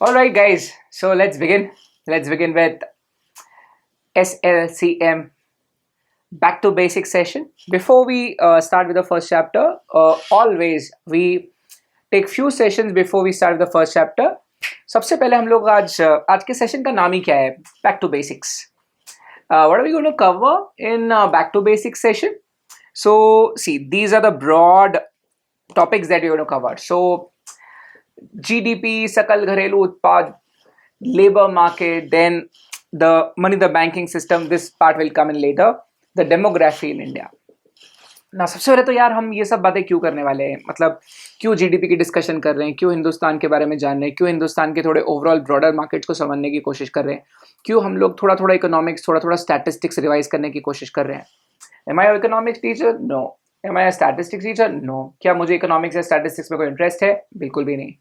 All right, guys. So let's begin. Let's begin with SLCM back to basic session. Before we start with the first chapter, always we take few sessions before we start with the first chapter. सबसे पहले हम लोग आज के session का नाम ही क्या है? Back to basics. What are we going to cover in back to basics session? So see, these are the broad topics that we're going to cover. So GDP, सकल घरेलू उत्पाद, labor market, then the money, the banking system. This part will come in later. The demography in India. ना सबसे पहले तो यार हम ये सब बातें क्यों करने वाले हैं, मतलब क्यों जीडीपी की डिस्कशन कर रहे हैं, क्यों हिंदुस्तान के बारे में जान रहे हैं, क्यों हिंदुस्तान के थोड़े ओवरऑल ब्रॉडर मार्केट्स को समझने की कोशिश कर रहे हैं, क्यों हम लोग थोड़ा थोड़ा इकोनॉमिक्स, थोड़ा थोड़ा स्टैटिस्टिक्स रिवाइज करने की कोशिश कर रहे हैं. एम आई इकोनॉमिक्स टीचर? नो. एम आई स्टैटिस्टिक्स टीचर? नो. क्या मुझे इकोनॉमिक्स या स्टैटिस्टिक्स में कोई इंटरेस्ट है? बिल्कुल भी नहीं.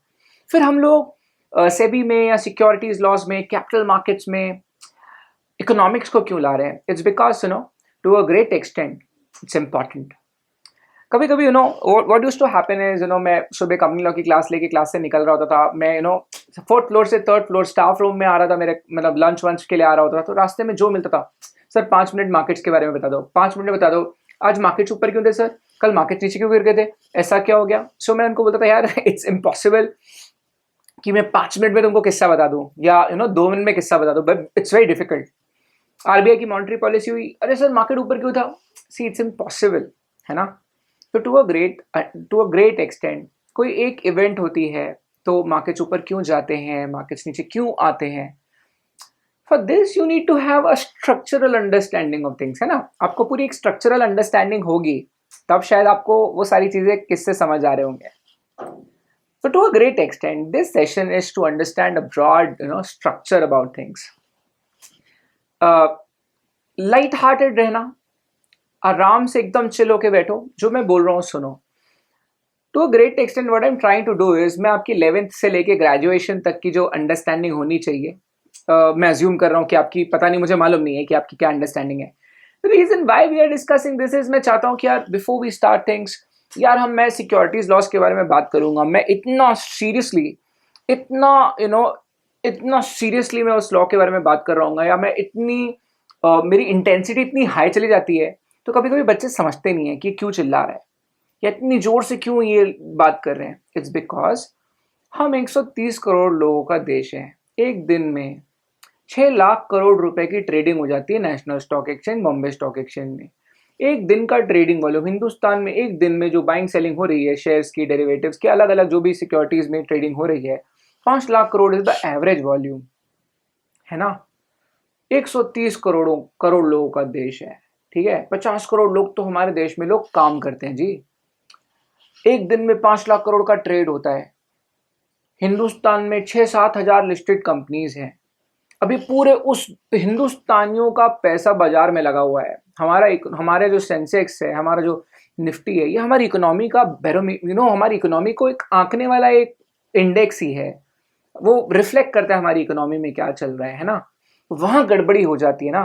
फिर हम लोग सेबी में या सिक्योरिटीज लॉज में, कैपिटल मार्केट्स में इकोनॉमिक्स को क्यों ला रहे हैं? It's because to a great extent it's important. कभी कभी what used to happen is मैं सुबह कंपनी लॉ की क्लास लेके क्लास से निकल रहा होता था. मैं फोर्थ फ्लोर से थर्ड फ्लोर स्टाफ रूम में आ रहा था, मेरे मतलब लंच वंच के लिए आ रहा होता था. तो रास्ते में जो मिलता था, सर 5 मिनट मार्केट्स के बारे में बता दो, 5 मिनट बता दो, आज मार्केट्स ऊपर क्यों थे सर, कल मार्केट नीचे क्यों गिर गए थे, ऐसा क्या हो गया. सो मैं उनको बोलता था यार इट्स इम्पॉसिबल कि मैं 5 मिनट में तुमको किस्सा बता दूं या 2 मिनट में किस्सा बता दूं, but it's very difficult. RBI की मॉनेटरी पॉलिसी हुई, अरे सर मार्केट ऊपर क्यों था, सी इट्स इम्पॉसिबल, है ना. तो टू अ ग्रेट एक्सटेंट कोई एक इवेंट होती है तो मार्केट्स ऊपर क्यों जाते हैं, मार्केट्स नीचे क्यों आते हैं. For this you need to have a structural understanding of things, है ना. आपको पूरी एक स्ट्रक्चरल अंडरस्टैंडिंग होगी तब शायद आपको वो सारी चीजें किससे समझ आ रहे होंगे. So to a great extent, this session is to understand a broad, structure about things. Light-hearted रहना, आराम से एकदम चिल होके बैठो, जो मैं बोल रहा हूँ सुनो. To a great extent, what I'm trying to do is मैं आपकी 11th से लेके ग्रेजुएशन तक की जो अंडरस्टैंडिंग होनी चाहिए, मैं अज्यूम कर रहा हूँ कि आपकी, पता नहीं, मुझे मालूम नहीं है कि आपकी क्या अंडरस्टैंडिंग है. The reason why we are discussing this is मैं चाहता हूँ कि यार before we start things, यार मैं सिक्योरिटीज लॉस के बारे में बात करूंगा, मैं इतना सीरियसली मैं उस लॉ के बारे में बात कर रहा हूँ, या मैं मेरी इंटेंसिटी इतनी हाई चली जाती है तो कभी कभी बच्चे समझते नहीं है कि क्यों चिल्ला रहा है या इतनी जोर से क्यों ये बात कर रहे हैं. इट्स बिकॉज हम 130 करोड़ लोगों का देश है. एक दिन में 6 लाख करोड़ रुपए की ट्रेडिंग हो जाती है national stock exchange, Bombay stock exchange में. एक दिन का ट्रेडिंग वॉल्यूम हिंदुस्तान में, एक दिन में जो बाइंग सेलिंग हो रही है शेयर्स की, डेरिवेटिव्स की, अलग अलग जो भी सिक्योरिटीज में ट्रेडिंग हो रही है, 5 lakh crore is the average volume, है ना. 130 करोड़ लोगों का देश है, ठीक है. 50 करोड़ लोग तो हमारे देश में लोग काम करते हैं जी. एक दिन में 5 लाख करोड़ का ट्रेड होता है. हिंदुस्तान में 6-7 हजार लिस्टेड कंपनीज हैं. अभी पूरे उस हिंदुस्तानियों का पैसा बाजार में लगा हुआ है. हमारे जो सेंसेक्स है, हमारा जो निफ्टी है, ये हमारी इकोनॉमी का हमारी इकोनॉमी को एक आंकने वाला एक इंडेक्स ही है. वो रिफ्लेक्ट करता है हमारी इकोनॉमी में क्या चल रहा है ना. वहां गड़बड़ी हो जाती है ना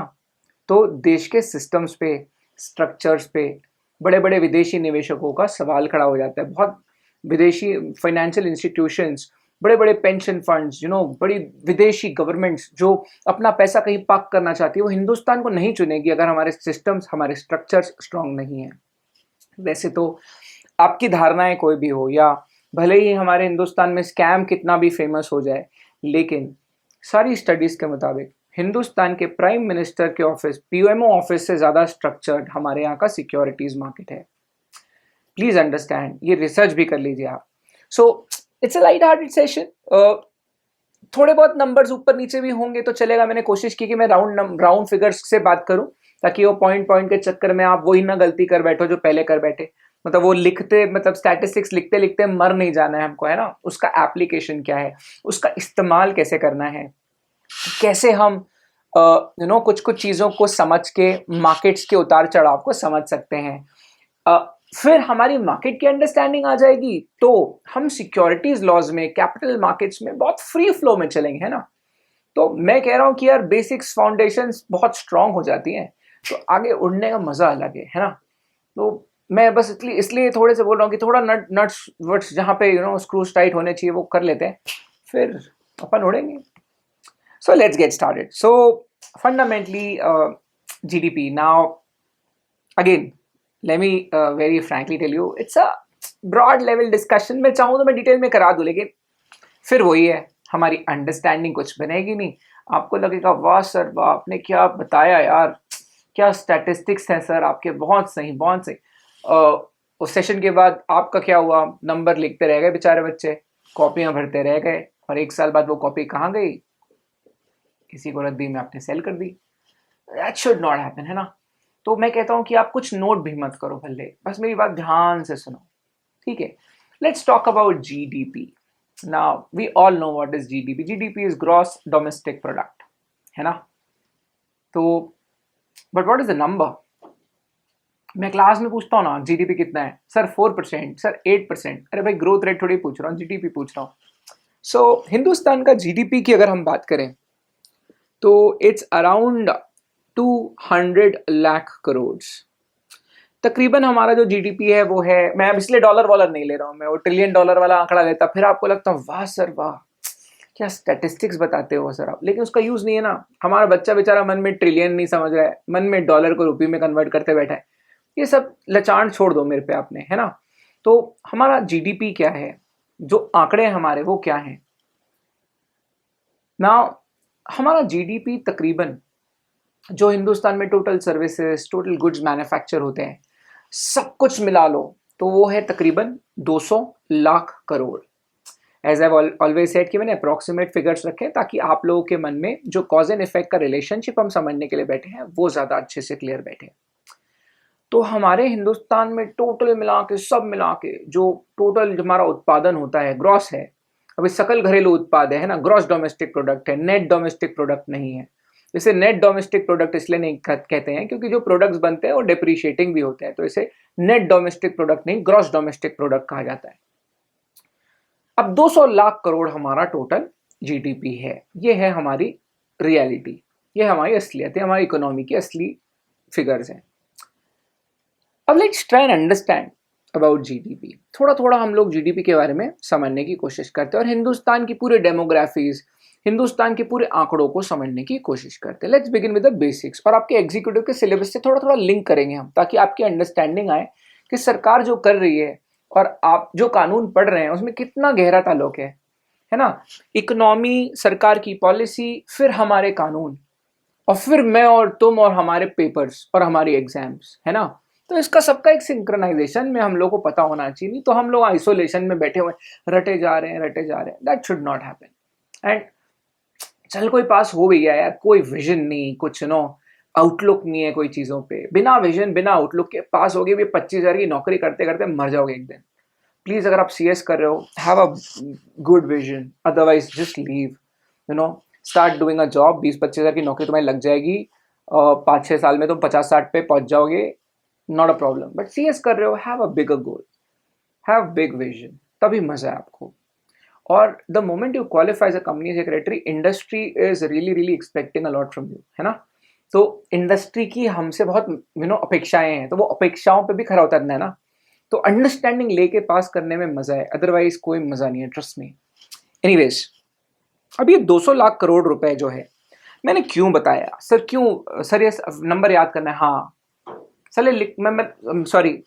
तो देश के सिस्टम्स पे, स्ट्रक्चर्स पे बड़े बड़े विदेशी निवेशकों का सवाल खड़ा हो जाता है. बहुत विदेशी फाइनेंशियल इंस्टीट्यूशंस, बड़े बड़े पेंशन फंड्स, बड़ी विदेशी गवर्नमेंट्स जो अपना पैसा कहीं पार्क करना चाहती है, वो हिंदुस्तान को नहीं चुनेगी अगर हमारे सिस्टम्स, हमारे स्ट्रक्चर्स स्ट्रांग नहीं है. वैसे तो आपकी धारणाएं कोई भी हो, या भले ही हमारे हिंदुस्तान में स्कैम कितना भी फेमस हो जाए, लेकिन सारी स्टडीज के मुताबिक हिंदुस्तान के प्राइम मिनिस्टर के ऑफिस, पीएमओ ऑफिस से ज्यादा स्ट्रक्चर्ड हमारे यहाँ का सिक्योरिटीज मार्केट है. प्लीज अंडरस्टैंड, ये रिसर्च भी कर लीजिए आप. So it's a light hearted session. थोड़े बहुत नंबर्स ऊपर नीचे भी होंगे तो चलेगा. मैंने कोशिश की कि मैं राउंड फिगर्स से बात करूं ताकि वो पॉइंट के चक्कर में आप वही ना गलती कर बैठो जो पहले कर बैठे. मतलब वो स्टैटिस्टिक्स लिखते लिखते मर नहीं जाना है हमको, है ना. उसका एप्लीकेशन क्या है, उसका इस्तेमाल कैसे करना है, कैसे हम कुछ कुछ चीजों को समझ के मार्केट्स के उतार चढ़ाव को समझ सकते हैं. फिर हमारी मार्केट की अंडरस्टैंडिंग आ जाएगी तो हम सिक्योरिटीज लॉज में, कैपिटल मार्केट्स में बहुत फ्री फ्लो में चलेंगे, है ना. तो मैं कह रहा हूं कि यार बेसिक्स, फाउंडेशंस बहुत स्ट्रांग हो जाती हैं तो आगे उड़ने का मजा अलग है ना. तो मैं बस इसलिए थोड़े से बोल रहा हूँ कि थोड़ा नट्स वट्स जहाँ पे स्क्रूज टाइट होने चाहिए वो कर लेते हैं, फिर अपन उड़ेंगे. So let's get started. So fundamentally, GDP. Now, again, let me very frankly tell you, it's a broad level discussion. मैं चाहूँ तो मैं डिटेल में करा दूँ, लेकिन फिर वही है, हमारी अंडरस्टैंडिंग कुछ बनेगी नहीं. आपको लगेगा वाह सर वाह, आपने क्या बताया यार, क्या स्टैटिस्टिक्स हैं सर आपके, बहुत सही बहुत सही. उस सेशन के बाद आपका क्या हुआ, नंबर लिखते रह गए बेचारे बच्चे, कॉपियां भरते रह गए, और 1 साल बाद वो कॉपी कहाँ गई, किसी को रद्दी में आपने सेल कर दी. दैट शुड नॉट हैपन, है ना. तो मैं कहता हूं कि आप कुछ नोट भी मत करो भले, बस मेरी बात ध्यान से सुनो, ठीक है. Let's talk about GDP. Now we all know what is GDP. GDP is gross domestic product, है ना. तो but what is the number. मैं क्लास में पूछता हूँ ना जीडीपी कितना है, सर 4%, सर 8%. अरे भाई ग्रोथ रेट थोड़ी पूछ रहा हूँ, जीडीपी पूछ रहा हूँ. सो हिंदुस्तान का जीडीपी की अगर हम बात करें तो इट्स अराउंड 200 लाख करोड़. तकरीबन हमारा जो जीडीपी है वो है, मैं अब इसलिए डॉलर वॉलर नहीं ले रहा हूँ, मैं वो ट्रिलियन डॉलर वाला आंकड़ा लेता फिर आपको लगता वाह सर वाह, क्या स्टैटिस्टिक्स बताते हो सर आप, लेकिन उसका यूज नहीं है ना. हमारा बच्चा बेचारा मन में ट्रिलियन नहीं समझ रहा है, मन में डॉलर को रुपये में कन्वर्ट करते बैठा है. ये सब लचाण छोड़ दो मेरे पे आपने, है ना. तो हमारा जीडीपी क्या है, जो आंकड़े हमारे वो क्या है ना. हमारा जीडीपी तकरीबन, जो हिंदुस्तान में total services total goods manufacture होते हैं, सब कुछ मिला लो तो वो है तकरीबन 200 lakh crore. As I always said कि मैंने अप्रॉक्सीमेट फिगर्स रखे ताकि आप लोगों के मन में जो कॉज एंड इफेक्ट का रिलेशनशिप हम समझने के लिए बैठे हैं वो ज़्यादा अच्छे से क्लियर बैठे. तो हमारे हिंदुस्तान में टोटल मिला के, सब मिला के, जो टोटल हमारा उत्पादन होता है ग्रॉस है. अभी सकल घरेलू उत्पाद है ना, ग्रॉस डोमेस्टिक प्रोडक्ट है, नेट डोमेस्टिक प्रोडक्ट नहीं है. इसे नेट डोमेस्टिक प्रोडक्ट इसलिए नहीं कहते हैं क्योंकि जो प्रोडक्ट्स बनते हैं वो डिप्रिशिएटिंग भी होते हैं, तो इसे नेट डोमेस्टिक प्रोडक्ट नहीं ग्रॉस डोमेस्टिक प्रोडक्ट कहा जाता है. अब 200 लाख करोड़ हमारा टोटल जीडीपी है. ये है हमारी रियलिटी, ये हमारी असलियत है, हमारी इकोनॉमी की असली फिगर्स हैं. अब let's try and understand about GDP. थोड़ा थोड़ा हम लोग जीडीपी के बारे में समझने की कोशिश करते हैं और हिंदुस्तान की पूरे डेमोग्राफीज, हिंदुस्तान के पूरे आंकड़ों को समझने की कोशिश करते हैं. Let's begin with the basics. और आपके एग्जीक्यूटिव के सिलेबस से थोड़ा थोड़ा लिंक करेंगे हम, ताकि आपकी अंडरस्टैंडिंग आए कि सरकार जो कर रही है और आप जो कानून पढ़ रहे हैं उसमें कितना गहरा ताल्लुक है ना. इकोनॉमी, सरकार की पॉलिसी, फिर हमारे कानून, और फिर मैं और तुम और हमारे पेपर्स और हमारी एग्जाम्स, है ना. तो इसका सबका एक सिंक्रोनाइजेशन में हम लोग को पता होना चाहिए. नहीं तो हम लोग आइसोलेशन में बैठे हुए रटे जा रहे हैं. That should not happen. And चल कोई पास हो भी गया यार, कोई विजन नहीं, कुछ नो आउटलुक नहीं है कोई चीजों पे. बिना विजन बिना आउटलुक के पास हो गए भी 25,000 की नौकरी करते करते मर जाओगे एक दिन. प्लीज अगर आप सीएस कर रहे हो, have a good vision, otherwise just leave, start doing a job. 20-25,000 की नौकरी तुम्हारी लग जाएगी, 5-6 साल में तुम 50-60 पे पहुंच जाओगे, not a problem. But CS कर रहे हो, have a bigger goal, have big vision, तभी मजा है आपको. और the moment you qualify as a company secretary, industry is really really expecting a lot from you, है ना. तो इंडस्ट्री की हमसे बहुत अपेक्षाएं हैं, तो वो अपेक्षाओं पे भी खरा उतरना है ना. तो अंडरस्टैंडिंग लेके पास करने में मजा है, अदरवाइज कोई मजा नहीं है, ट्रस्ट मी. एनीवेज, अब ये 200 लाख करोड़ रुपए जो है, मैंने क्यों बताया सर, क्यों सर ये नंबर याद करना है. हाँ सर, मैं सॉरी,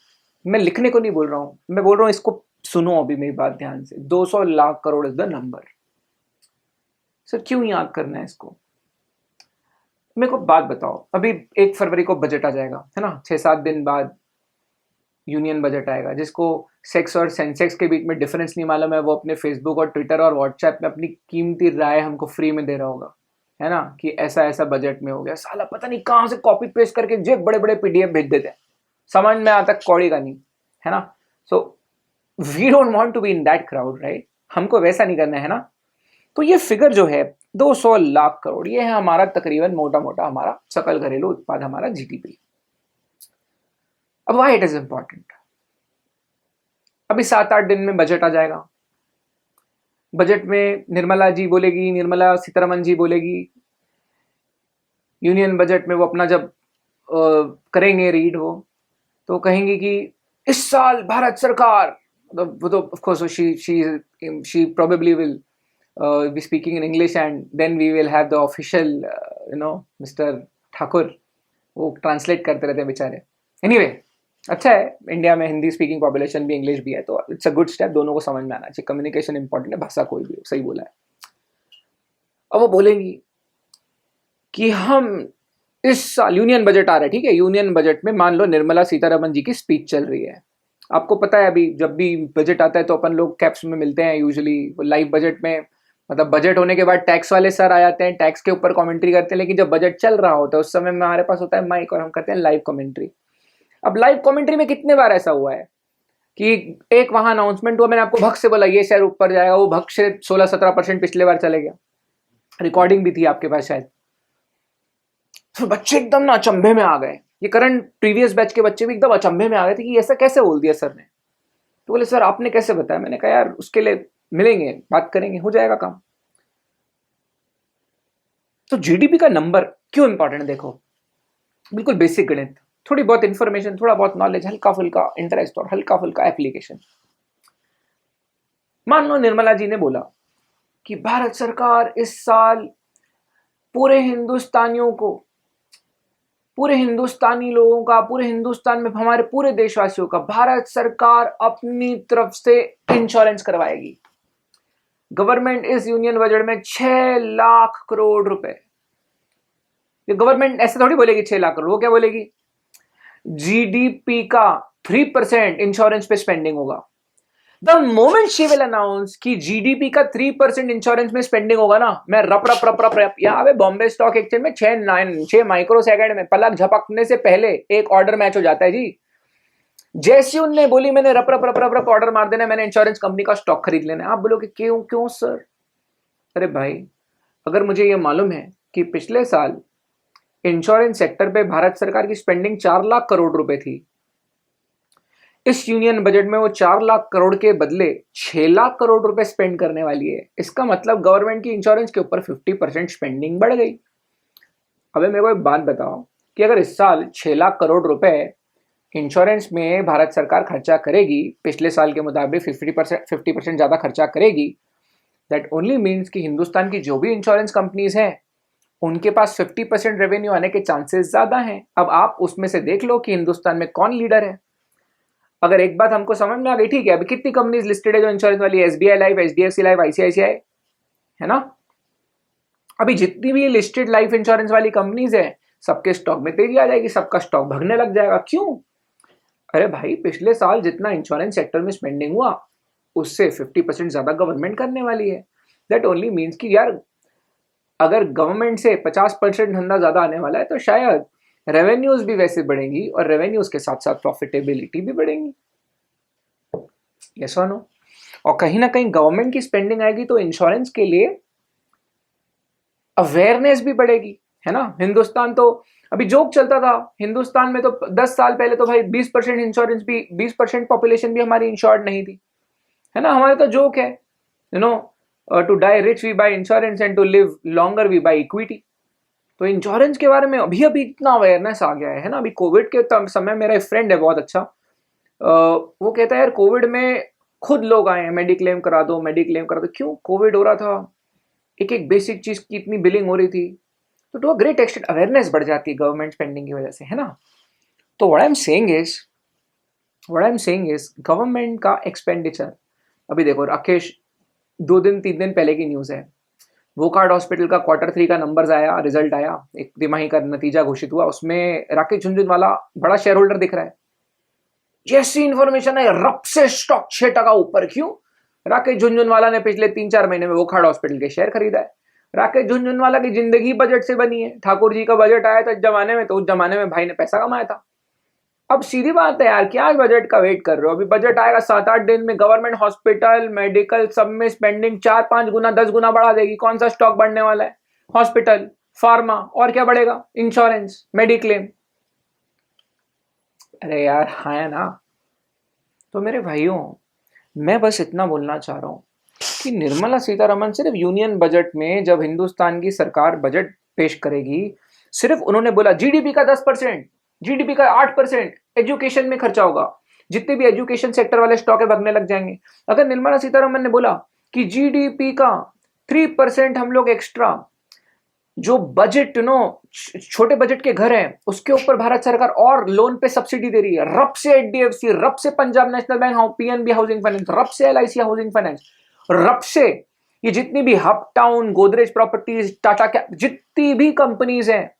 मैं लिखने को नहीं बोल रहा हूं, मैं बोल रहा हूं इसको सुनो अभी मेरी बात ध्यान से. 200 lakh crore is the number. Sir क्यों याद करना है इसको, मेरे को बात बताओ. अभी 1 फरवरी को बजट आ जाएगा, है ना. 6-7 दिन बाद यूनियन बजट आएगा. जिसको सेक्स और सेंसेक्स के बीच में डिफरेंस नहीं मालूम है, वो अपने फेसबुक और ट्विटर और व्हाट्सएप में अपनी कीमती राय हमको फ्री में दे रहा होगा, है ना, कि ऐसा ऐसा बजट में हो गया. साला पता नहीं कहां से कॉपी पेस्ट करके जो बड़े बड़े पीडीएफ भेज देते हैं, समझ में आता कौड़ी का नहीं, है ना. So we don't want to be in that crowd, right. हमको वैसा नहीं करना है ना. तो ये फिगर जो है 200 लाख करोड़, ये है हमारा तकरीबन मोटा मोटा हमारा सकल घरेलू उत्पाद, हमारा जीडीपी. अब व्हाई इट इज इंपॉर्टेंट. अभी 7-8 दिन में बजट आ जाएगा. बजट में निर्मला जी बोलेगी, निर्मला सीतारमन जी बोलेगी, यूनियन बजट में वो अपना जब करेंगे रीड, वो तो कहेंगे कि इस साल भारत सरकार, वो तो of course she probably will be speaking in English and then we will have the official mister Thakur, वो ट्रांसलेट करते रहते हैं बेचारे। एनीवे, अच्छा है इंडिया में हिंदी स्पीकिंग पॉपुलेशन भी, इंग्लिश भी है, तो इट्स अ गुड स्टेप, दोनों को समझ में आना चाहिए। कम्युनिकेशन इंपॉर्टेंट है, भाषा कोई भी हो, सही बोला है। अब वो बोलेंगी कि हम इस साल यूनियन बजट आ रहा है, ठीक है, यूनियन बजट में मान लो निर्मला सीतारमण जी की स्पीच चल रही है। आपको पता है अभी जब भी बजट आता है तो अपन लोग कैप्स में मिलते हैं यूजुअली, लाइव बजट में, मतलब बजट होने के बाद टैक्स वाले सर आ जाते हैं, टैक्स के ऊपर कमेंट्री करते हैं, लेकिन जब बजट चल रहा होता है उस समय में हमारे पास होता है माइक और हम करते हैं लाइव कमेंट्री। अब लाइव कमेंट्री में कितने बार ऐसा हुआ है कि एक वहां अनाउंसमेंट हुआ, मैंने आपको भक्त से बोला ये शेयर ऊपर जाएगा, वो भक्त से 16-17% पिछले बार चले गया, रिकॉर्डिंग भी थी आपके पास शायद। तो बच्चे एकदम ना अचंभे में आ गए, ये करंट प्रीवियस बैच के बच्चे भी एकदम अचंभे में आ गए थे कि ऐसा कैसे बोल दिया सर ने। तो बोले सर आपने कैसे बताया? मैंने कहा यार उसके लिए मिलेंगे, बात करेंगे, हो जाएगा काम। तो जीडीपी का नंबर क्यों इंपॉर्टेंट है? देखो, बिल्कुल बेसिक गणित, थोड़ी बहुत इंफॉर्मेशन, थोड़ा बहुत नॉलेज, हल्का फुल्का इंटरेस्ट और हल्का फुल्का एप्लीकेशन। मान लो निर्मला जी ने बोला कि भारत सरकार इस साल पूरे हिंदुस्तानियों को, पूरे हिंदुस्तानी लोगों का, पूरे हिंदुस्तान में हमारे पूरे देशवासियों का भारत सरकार अपनी तरफ से इंश्योरेंस करवाएगी। गवर्नमेंट इस यूनियन बजट में 6 लाख करोड़ रुपए, ये गवर्नमेंट ऐसे थोड़ी बोलेगी 6 लाख करोड़, वो क्या बोलेगी? जीडीपी का 3% इंश्योरेंस पे स्पेंडिंग होगा। The moment she will announce कि जीडीपी का 3% इंश्योरेंस में स्पेंडिंग होगा ना, मैं रप रप रप रप रप यहाँ पे बॉम्बे स्टॉक एक्सचेंज में 6 माइक्रो सेकंड में पलक झपकने से पहले एक ऑर्डर मैच हो जाता है जी। जैसे उनने बोली मैंने रप रप रप रप रप ऑर्डर मार देना, मैंने इंश्योरेंस कंपनी का स्टॉक खरीद लेना है। आप बोलोगे क्यों क्यों सर? अरे भाई, अगर मुझे ये मालूम है कि पिछले साल इंश्योरेंस सेक्टर पे भारत सरकार की स्पेंडिंग 4 लाख करोड़ रुपए थी, इस यूनियन बजट में वो 4 लाख करोड़ के बदले 6 लाख करोड़ रुपए स्पेंड करने वाली है। इसका मतलब गवर्नमेंट की इंश्योरेंस के ऊपर 50% स्पेंडिंग बढ़ गई। अबे मेरे को एक बात बताओ कि अगर इस साल 6 लाख करोड़ रुपए इंश्योरेंस में भारत सरकार खर्चा करेगी, पिछले साल के मुताबिक 50% ज़्यादा खर्चा करेगी, दैट ओनली मीन्स कि हिंदुस्तान की जो भी इंश्योरेंस कंपनीज हैं उनके पास 50% रेवेन्यू आने के चांसेस ज़्यादा हैं। अब आप उसमें से देख लो कि हिंदुस्तान में कौन लीडर है। अगर एक बात हमको समझ में आ गई, ठीक है, अभी कितनी कंपनीज लिस्टेड है जो इंश्योरेंस वाली? SBI life, HDFC life, ICICI, है ना। अभी जितनी भी लिस्टेड लाइफ इंश्योरेंस वाली कंपनीज है सबके स्टॉक में तेजी आ जाएगी, सबका स्टॉक भगने लग जाएगा। क्यों? अरे भाई, पिछले साल जितना इंश्योरेंस सेक्टर में स्पेंडिंग हुआ उससे 50% ज्यादा गवर्नमेंट करने वाली है। दैट ओनली मीन्स कि यार अगर गवर्नमेंट से 50% धंधा ज्यादा आने वाला है तो शायद रेवेन्यूज भी वैसे बढ़ेंगी और रेवेन्यूज के साथ साथ प्रॉफिटेबिलिटी भी बढ़ेंगी। यस और नो? और कहीं ना कहीं गवर्नमेंट की स्पेंडिंग आएगी तो इंश्योरेंस के लिए अवेयरनेस भी बढ़ेगी, है ना। हिंदुस्तान तो अभी जोक चलता था, हिंदुस्तान में तो 10 साल पहले तो भाई 20% इंश्योरेंस भी, 20% पॉपुलेशन भी हमारी इंश्योर्ड नहीं थी, है ना। हमारे तो जोक है, you know, to die rich we buy insurance and to live longer we buy equity. तो इंश्योरेंस के बारे में अभी अभी इतना अवेयरनेस आ गया है ना। अभी कोविड के समय मेरा एक फ्रेंड है बहुत अच्छा, वो कहता है यार कोविड में खुद लोग आए हैं मेडिक्लेम करा दो, मेडिक्लेम करा दो। क्यों? कोविड हो रहा था, एक एक बेसिक चीज की इतनी बिलिंग हो रही थी, तो to a great extent awareness बढ़ जाती है गवर्नमेंट स्पेंडिंग की वजह से, है ना। तो what I am saying is government का एक्सपेंडिचर, अभी देखो राकेश, 2-3 दिन पहले की न्यूज है, वोकार्ड हॉस्पिटल का Q3 का नंबर्स आया, रिजल्ट आया, एक तिमाही का नतीजा घोषित हुआ, उसमें राकेश झुनझुनवाला बड़ा शेयर होल्डर दिख रहा है। जैसी इंफॉर्मेशन है रप से स्टॉक 6% ऊपर। क्यों? राकेश झुनझुनवाला ने पिछले 3-4 महीने में वोकार्ड हॉस्पिटल के शेयर खरीदा है। राकेश झुनझुनवाला की जिंदगी बजट से बनी है। ठाकुर जी का बजट आया था इस जमाने में, तो उस जमाने में भाई ने पैसा कमाया था। अब सीधी बात है यार, क्या बजट का वेट कर रहे हो? अभी बजट आएगा 7-8 दिन में, गवर्नमेंट हॉस्पिटल मेडिकल सब में स्पेंडिंग 4-5 गुना 10 गुना बढ़ा देगी। कौन सा स्टॉक बढ़ने वाला है? हॉस्पिटल, फार्मा, और क्या बढ़ेगा? Insurance, mediclaim. अरे यार हाँ ना। तो मेरे भाइयों, मैं बस इतना बोलना चाह रहा हूं कि निर्मला सीतारमण सिर्फ यूनियन बजट में जब हिंदुस्तान की सरकार बजट पेश करेगी, सिर्फ उन्होंने बोला जीडीपी का 10%, जीडीपी का 8% एजुकेशन में खर्चा होगा, जितने भी एजुकेशन सेक्टर वाले स्टॉक है भगने लग जाएंगे। अगर निर्मला सीतारमण ने बोला कि जीडीपी का 3% हम लोग एक्स्ट्रा, जो बजट छोटे बजट के घर हैं उसके ऊपर भारत सरकार और लोन पे सब्सिडी दे रही है। रब से एचडीएफसी, रब से Punjab national bank, PNB housing finance, रब से एलआईसी हाउसिंग फाइनेंस, रब से ये जितनी भी hub town, Godrej properties, Tata cap, जितनी भी कंपनीज हैं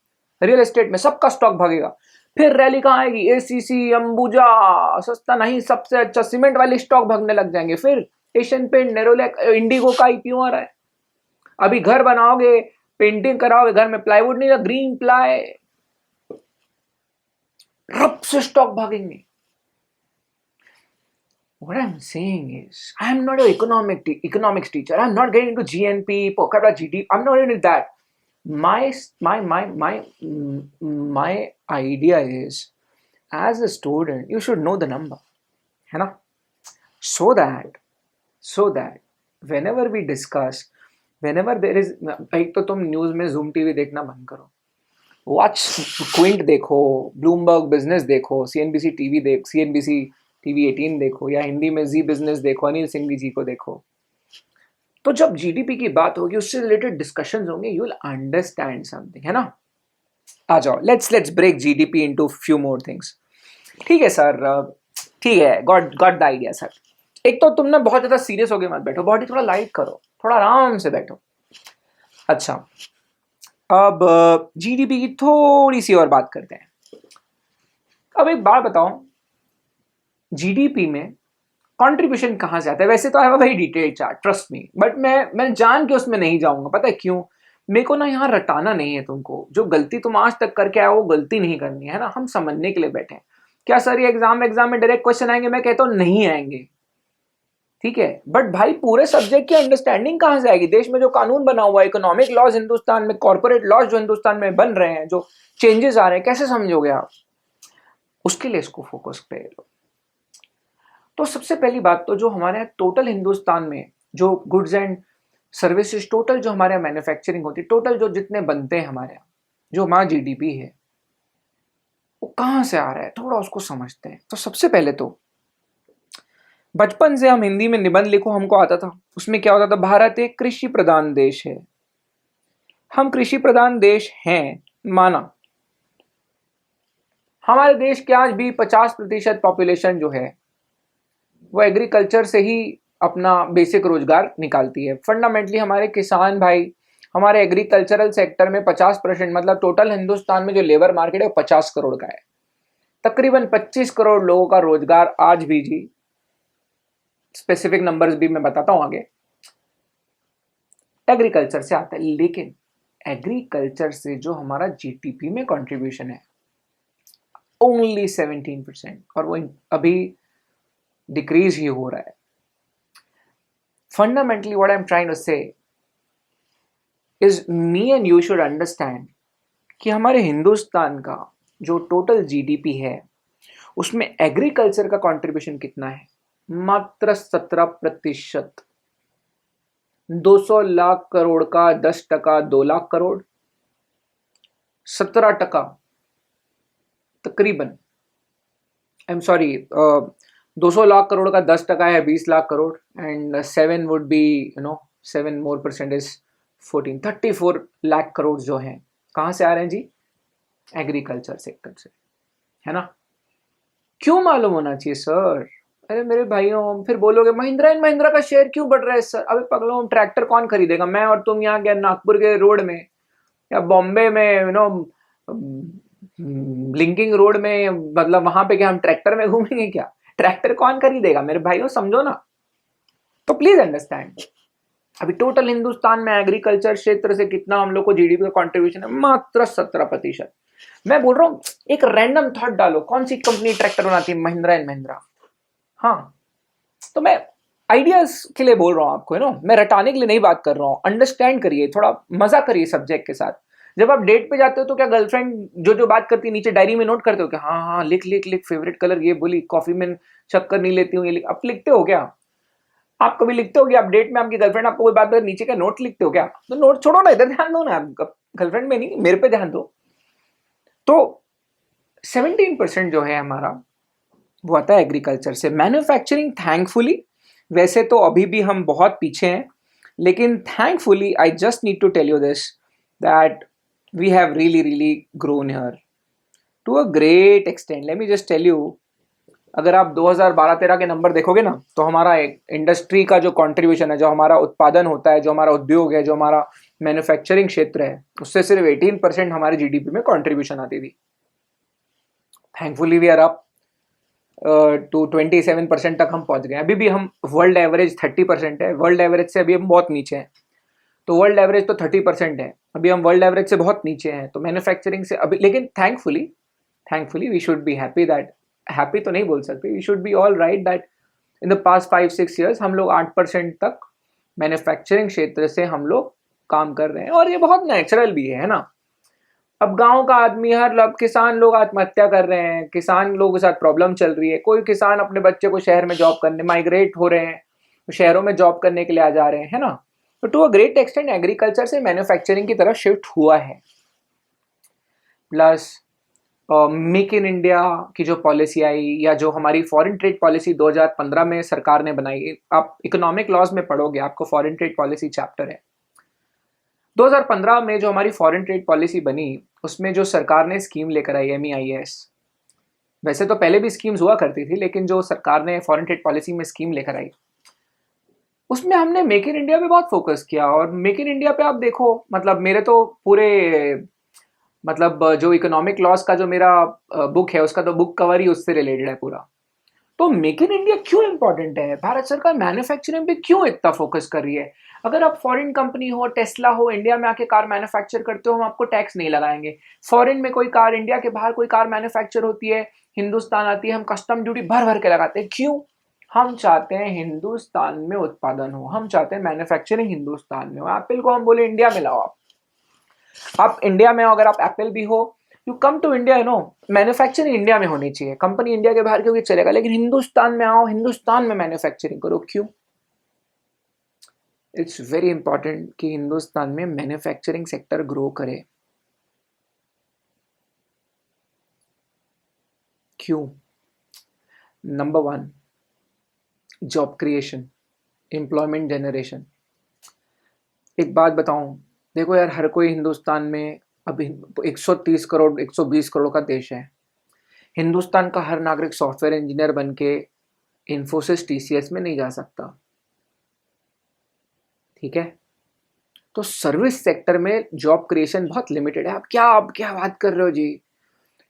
रियल एस्टेट में, सबका स्टॉक भागेगा। फिर रैली कहां आएगी? एसीसी, अंबुजा, सस्ता नहीं सबसे अच्छा, सीमेंट वाले स्टॉक भागने लग जाएंगे। फिर एशियन पेंट, नेरोलैक, इंडिगो का आईपीओ आ रहा है। अभी घर बनाओगे, पेंटिंग कराओगे घर में, प्लाईवुड नहीं, ग्रीन प्लाई, रब से स्टॉक भागेंगे। What I'm saying is, I'm not an economics teacher. I'm not getting into GNP, per GDP. I'm not into that. My idea is, as a student, you should know the number, है ना? So that whenever we discuss, whenever there is, एक तो तुम news में Zoom TV देखना बंद करो, watch Quint देखो, ब्लूमबर्ग बिजनेस देखो, सीएनबीसी टीवी 18 देखो, या हिंदी में जी बिजनेस देखो, अनिल सिंघवी जी को देखो। तो जब जीडीपी की बात होगी, उससे रिलेटेड डिस्कशंस होंगे, यू विल अंडरस्टैंड समथिंग, है ना? आ जाओ, let's break GDP into few more things. ठीक है सर, ठीक है, गॉट द आइडिया सर। एक तो तुम ना बहुत ज्यादा सीरियस होके मत बैठो, बॉडी थोड़ा लाइट करो, थोड़ा आराम से बैठो। अच्छा, अब जीडीपी की थोड़ी सी और बात करते हैं। अब एक बात बताओ, जीडीपी में कंट्रीब्यूशन कहां से आता है? वैसे तो I have a very detailed chart, trust me, but मैं जान के उसमें नहीं जाऊंगा। पता है क्यों? मेरे को ना यहाँ रटाना नहीं है तुमको। जो गलती तुम आज तक करके आए वो गलती नहीं करनी है ना। हम समझने के लिए बैठे हैं। क्या सर ये एग्जाम में डायरेक्ट क्वेश्चन आएंगे? मैं कहता हूँ नहीं आएंगे, ठीक है, बट भाई पूरे सब्जेक्ट की अंडरस्टैंडिंग कहां से आएगी? देश में जो कानून बना हुआ है, इकोनॉमिक लॉज हिंदुस्तान में, कॉर्पोरेट लॉज जो हिंदुस्तान में बन रहे हैं, जो चेंजेस आ रहे हैं, कैसे समझोगे आप? उसके लिए इसको फोकस पे लो। तो सबसे पहली बात तो जो हमारे यहाँ टोटल हिंदुस्तान में जो गुड्स एंड सर्विसेज, टोटल जो हमारे यहाँ मैन्युफैक्चरिंग होती है, टोटल जो जितने बनते हैं हमारे यहाँ, जो हमारा जीडीपी है, वो कहां से आ रहा है, थोड़ा उसको समझते हैं। तो सबसे पहले तो बचपन से हम हिंदी में निबंध लिखो हमको आता था, उसमें क्या होता था? भारत एक कृषि प्रधान देश है। हम कृषि प्रधान देश हैं, माना। हमारे देश के आज भी 50% पॉपुलेशन जो है वो एग्रीकल्चर से ही अपना बेसिक रोजगार निकालती है। फंडामेंटली हमारे किसान भाई, हमारे एग्रीकल्चरल सेक्टर में 50%, मतलब टोटल हिंदुस्तान में जो लेबर मार्केट है वो 50 करोड़ का है। तकरीबन 25 करोड़ लोगों का रोजगार आज भी जी, स्पेसिफिक नंबर्स भी मैं बताता हूं आगे, एग्रीकल्चर से आता है। लेकिन एग्रीकल्चर से जो हमारा जीडीपी में कंट्रीब्यूशन है ओनली 17%, और वो अभी डिक्रीज ही हो रहा है। Fundamentally what I am trying to say is, me and you should understand कि हमारे हिंदुस्तान का जो टोटल जीडीपी है उसमें एग्रीकल्चर का कंट्रीब्यूशन कितना है? मात्र 17%। 200 लाख करोड़ का 10%, 2 लाख करोड़, 17% तकरीबन। I am sorry, 200 lakh crore का 10% है 20 lakh crore, and 7 would be 7 more percent is 14, 34 lakh crore जो हैं कहां से आ रहे हैं जी? एग्रीकल्चर सेक्टर से, है ना? क्यों मालूम होना चाहिए सर? अरे मेरे भाइयों, फिर बोलोगे महिंद्रा एंड महिंद्रा का शेयर क्यों बढ़ रहा है सर? अबे पगलों, ट्रैक्टर कौन खरीदेगा? मैं और तुम यहाँ क्या नागपुर के रोड में या बॉम्बे में लिंकिंग रोड में, मतलब वहां पे क्या हम ट्रैक्टर में घूमेंगे क्या? ट्रैक्टर कौन खरीदेगा मेरे भाइयों, समझो ना। तो प्लीज अंडरस्टैंड, अभी टोटल हिंदुस्तान में एग्रीकल्चर क्षेत्र से कितना हम लोग को जीडीपी का कंट्रीब्यूशन है? मात्र 17%। मैं बोल रहा हूं, एक रैंडम थॉट डालो, कौन सी कंपनी ट्रैक्टर बनाती है? महिंद्रा एंड महिंद्रा। हाँ, तो मैं आइडियाज के लिए बोल रहा हूं आपको, मैं रटाने के लिए नहीं बात कर रहा हूं। अंडरस्टैंड करिए, थोड़ा मजा करिए सब्जेक्ट के साथ। जब आप डेट पे जाते हो तो क्या गर्लफ्रेंड जो बात करती है नीचे डायरी में नोट करते हो क्या? हाँ हाँ, लिख लिख लिख, फेवरेट कलर ये बोली, कॉफी में शक्कर नहीं लेती हूँ ये लिख। आप लिखते हो क्या? आप कभी लिखते हो कि आप डेट में आपकी गर्लफ्रेंड आपको कोई बात नीचे का नोट लिखते हो क्या? तो नोट छोड़ो ना, इधर ध्यान दो ना, गर्लफ्रेंड में नहीं, मेरे पे ध्यान दो। तो 17% जो है हमारा वो आता है एग्रीकल्चर से। मैन्युफैक्चरिंग थैंकफुली वैसे तो अभी भी हम बहुत पीछे हैं, लेकिन thankfully I just need to tell you this that we have really grown here to a great extent. Let me just tell you, अगर आप 2012-13 के नंबर देखोगे ना, तो हमारा इंडस्ट्री का जो कंट्रीब्यूशन है, जो हमारा उत्पादन होता है, जो हमारा उद्योग है, जो हमारा मैन्युफैक्चरिंग क्षेत्र है, उससे सिर्फ 18% हमारे जीडीपी में कंट्रीब्यूशन आती थी. Thankfully we are up to 27% तक हम पहुंच गए. अभी भी हम वर्ल्ड एवरेज 30% है, वर्ल्ड एवरेज से अभी हम बहुत नीचे हैं. तो वर्ल्ड एवरेज तो 30% है, अभी हम वर्ल्ड एवरेज से बहुत नीचे हैं. तो मैन्युफैक्चरिंग से अभी, लेकिन thankfully we should be happy that, happy तो नहीं बोल सकते, we should be all right that in the past 5-6 years हम लोग 8% तक मैन्युफैक्चरिंग क्षेत्र से हम लोग काम कर रहे हैं. और ये बहुत नेचुरल भी है ना. अब गांव का आदमी, हर लब किसान लोग आत्महत्या कर रहे हैं, किसान लोगों के साथ प्रॉब्लम चल रही है. कोई किसान अपने बच्चे को शहर में जॉब करने माइग्रेट हो रहे हैं, शहरों में जॉब करने के लिए आ जा रहे हैं, है ना. तो to a great extent agriculture से मैन्युफैक्चरिंग की तरफ शिफ्ट हुआ है. प्लस मेक इन इंडिया की जो पॉलिसी आई, या जो हमारी फॉरेन ट्रेड पॉलिसी 2015 में सरकार ने बनाई, आप इकोनॉमिक लॉज में पढ़ोगे, आपको फॉरेन ट्रेड पॉलिसी चैप्टर है. 2015 में जो हमारी फॉरेन ट्रेड पॉलिसी बनी, उसमें जो सरकार ने स्कीम लेकर आई MEIS, वैसे तो पहले भी स्कीम्स हुआ करती थी, लेकिन जो सरकार ने फॉरेन ट्रेड पॉलिसी में स्कीम लेकर आई, उसमें हमने मेक इन इंडिया पे बहुत फोकस किया. और मेक इन इंडिया पे आप देखो, मतलब मेरे तो पूरे, मतलब जो इकोनॉमिक लॉस का जो मेरा बुक है, उसका तो बुक कवर ही उससे रिलेटेड है पूरा. तो मेक इन इंडिया क्यों इंपॉर्टेंट है? भारत सरकार मैन्युफैक्चरिंग पे क्यों इतना फोकस कर रही है? अगर आप फॉरेन कंपनी हो, टेस्ला हो, इंडिया में आके कार मैन्युफैक्चर करते हो, हम आपको टैक्स नहीं लगाएंगे. फॉरेन में कोई कार, इंडिया के बाहर कोई कार मैन्युफैक्चर होती है, हिंदुस्तान आती है, हम कस्टम ड्यूटी भर भर के लगाते हैं. क्यों? हम चाहते हैं हिंदुस्तान में उत्पादन हो, हम चाहते हैं मैन्युफैक्चरिंग हिंदुस्तान में हो. एप्पल को हम बोले इंडिया में लाओ. आप इंडिया में हो, अगर आप एप्पल भी हो, you come to India, manufacturing India में होनी चाहिए. कंपनी इंडिया के बाहर क्योंकि चलेगा, लेकिन हिंदुस्तान में आओ, हिंदुस्तान में मैन्युफैक्चरिंग करो. क्यों? इट्स वेरी इंपॉर्टेंट कि हिंदुस्तान में मैन्युफैक्चरिंग सेक्टर ग्रो करे. क्यों? Number 1, job creation, employment generation. एक बात बताऊं, देखो यार, हर कोई हिंदुस्तान में अभी 130 करोड़ 120 करोड़ का देश है. हिंदुस्तान का हर नागरिक सॉफ्टवेयर इंजीनियर बन के इन्फोसिस TCS में नहीं जा सकता. ठीक है. तो सर्विस सेक्टर में जॉब क्रिएशन बहुत लिमिटेड है. आप क्या बात कर रहे हो जी?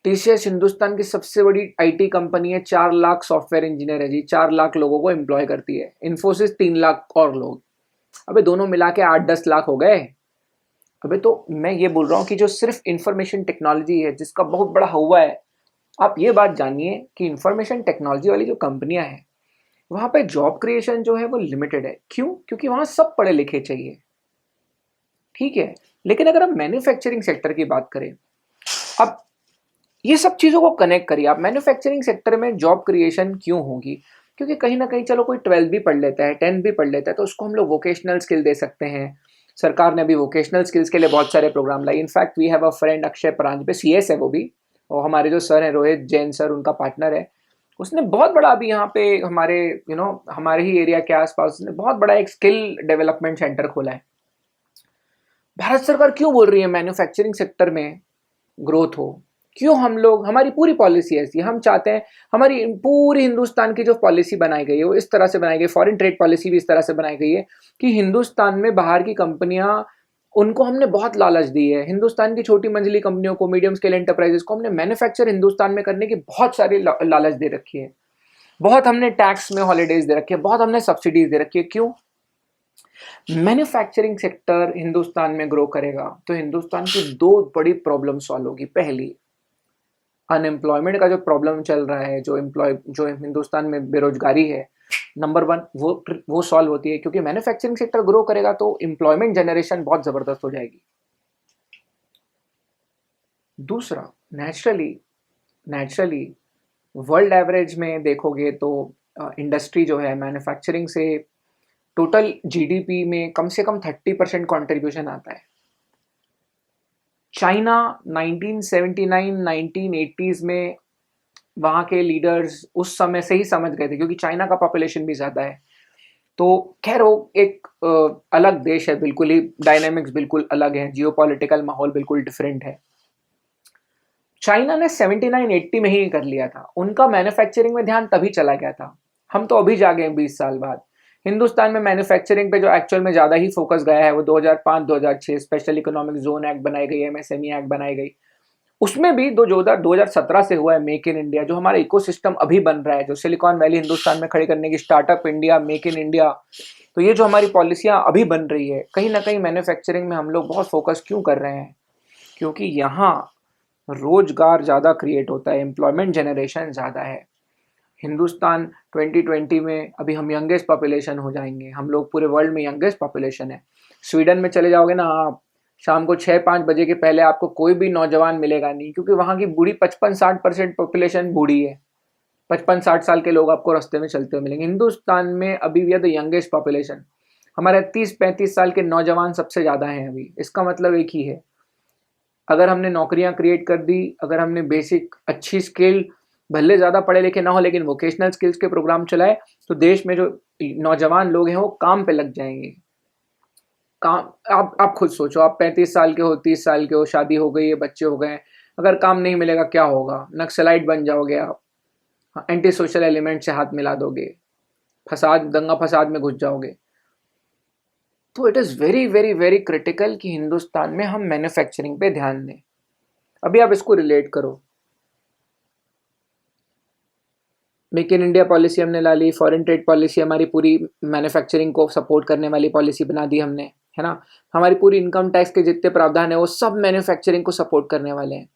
TCS हिंदुस्तान की सबसे बड़ी IT कंपनी है, 4 लाख सॉफ्टवेयर इंजीनियर है जी, 4 लाख लोगों को एम्प्लॉय करती है. इन्फोसिस 3 लाख और लोग. अबे दोनों मिला के 8-10 लाख हो गए. अबे तो मैं ये बोल रहा हूँ कि जो सिर्फ इंफॉर्मेशन टेक्नोलॉजी है, जिसका बहुत बड़ा हुआ है, आप ये बात जानिए कि इंफॉर्मेशन टेक्नोलॉजी वाली जो कंपनियां हैं, वहां पे जॉब क्रिएशन जो है वो लिमिटेड है. क्यों? क्योंकि वहां सब पढ़े लिखे चाहिए. ठीक है. लेकिन अगर हम मैन्युफैक्चरिंग सेक्टर की बात करें, अब ये सब चीजों को कनेक्ट करिए आप. मैन्युफैक्चरिंग सेक्टर में जॉब क्रिएशन क्यों होगी? क्योंकि कहीं ना कहीं, चलो कोई 12 भी पढ़ लेता है, 10 भी पढ़ लेता है, तो उसको हम लोग वोकेशनल स्किल दे सकते हैं. सरकार ने अभी वोकेशनल स्किल्स के लिए बहुत सारे प्रोग्राम लाए. In fact we have a friend Akshay Paranjpe, CS है वो भी, और हमारे जो सर हैं रोहित जैन सर, उनका पार्टनर है. उसने बहुत बड़ा अभी यहाँ पे हमारे हमारे ही एरिया के आसपास उसने बहुत बड़ा एक स्किल डेवलपमेंट सेंटर खोला है. भारत सरकार क्यों बोल रही है मैन्युफैक्चरिंग सेक्टर में ग्रोथ हो? क्यों? हम लोग, हमारी पूरी पॉलिसी ऐसी, हम चाहते हैं हमारी पूरी हिंदुस्तान की जो पॉलिसी बनाई गई है वो इस तरह से बनाई गई, फॉरेन ट्रेड पॉलिसी भी इस तरह से बनाई गई है कि हिंदुस्तान में बाहर की कंपनियां, उनको हमने बहुत लालच दी है. हिंदुस्तान की छोटी मंजिली कंपनियों को, मीडियम स्केल एंटरप्राइजेस को हमने मैन्युफैक्चर हिंदुस्तान में करने की बहुत सारी लालच दे रखी है. बहुत हमने टैक्स में हॉलीडेज दे रखी है, बहुत हमने सब्सिडीज दे रखी है. क्यों? मैन्युफैक्चरिंग सेक्टर हिंदुस्तान में ग्रो करेगा तो हिंदुस्तान की 2 बड़ी प्रॉब्लम सॉल्व होगी. पहली, अनएम्प्लॉयमेंट का जो प्रॉब्लम चल रहा है, जो हिंदुस्तान में बेरोजगारी है, नंबर 1 वो सॉल्व होती है, क्योंकि मैन्युफैक्चरिंग सेक्टर ग्रो करेगा तो एम्प्लॉयमेंट जनरेशन बहुत जबरदस्त हो जाएगी. दूसरा, नेचुरली वर्ल्ड एवरेज में देखोगे तो इंडस्ट्री जो है मैन्युफैक्चरिंग से टोटल GDP में कम से कम 30% कंट्रीब्यूशन आता है. चाइना 1979 1980s में वहाँ के लीडर्स उस समय से ही समझ गए थे, क्योंकि चाइना का पॉपुलेशन भी ज़्यादा है, तो खैर वो एक अलग देश है, बिल्कुल ही डायनामिक्स बिल्कुल अलग है, जियोपॉलिटिकल माहौल बिल्कुल डिफरेंट है। चाइना ने 79-80 में ही कर लिया था, उनका मैन्युफैक्चरिंग में ध्यान तभी चला गया था। हम तो अभी जागे हैं 20 साल बाद। हिंदुस्तान में मैन्युफैक्चरिंग पे जो एक्चुअल में ज़्यादा ही फोकस गया है वो 2005-2006 स्पेशल इकोनॉमिक जोन एक्ट बनाई गई, एमएसएमई एक्ट बनाई गई। उसमें भी 2017 से हुआ है मेक इन इंडिया, जो हमारा इकोसिस्टम अभी बन रहा है, जो सिलिकॉन वैली हिंदुस्तान में खड़ी करने की, startup India, make in India. तो ये जो हमारी पॉलिसियां अभी बन रही है, कहीं ना कहीं मैन्युफैक्चरिंग में हम लोग बहुत फोकस क्यों कर रहे हैं? क्योंकि यहाँ रोजगार ज़्यादा क्रिएट होता है, एम्प्लॉयमेंट जनरेशन ज़्यादा है। हिंदुस्तान 2020 में अभी हम यंगेस्ट पॉपुलेशन हो जाएंगे, हम लोग पूरे वर्ल्ड में यंगेस्ट पॉपुलेशन है। स्वीडन में चले जाओगे ना आप, शाम को 6-5 बजे के पहले आपको कोई भी नौजवान मिलेगा नहीं, क्योंकि वहाँ की बूढ़ी 55-60% पॉपुलेशन बूढ़ी है। 55-60 साल के लोग आपको रास्ते में चलते हुए मिलेंगे। हिंदुस्तान में अभी we are the youngest population, हमारे 30-35 साल के नौजवान सबसे ज़्यादा हैं अभी। इसका मतलब एक ही है, अगर हमने नौकरियां क्रिएट कर दी, अगर हमने बेसिक अच्छी स्किल, भले ज़्यादा पढ़े लिखे ना हो लेकिन वोकेशनल स्किल्स के प्रोग्राम चलाए, तो देश में जो नौजवान लोग हैं वो काम पे लग जाएंगे। काम, आप खुद सोचो, आप 35 साल के हो, 30 साल के हो, शादी हो गई है, बच्चे हो गए, अगर काम नहीं मिलेगा क्या होगा? नक्सलाइट बन जाओगे आप, एंटी सोशल एलिमेंट से हाथ मिला दोगे, फसाद, दंगा फसाद में घुस जाओगे। तो it is very very very critical कि हिंदुस्तान में हम मैन्युफैक्चरिंग पे ध्यान दें। अभी आप इसको रिलेट करो, मेक इन इंडिया पॉलिसी हमने ला ली, फॉरेन ट्रेड पॉलिसी हमारी पूरी मैन्युफैक्चरिंग को सपोर्ट करने वाली पॉलिसी बना दी हमने, है ना। हमारी पूरी इनकम टैक्स के जितने प्रावधान है वो सब मैन्युफैक्चरिंग को सपोर्ट करने वाले हैं।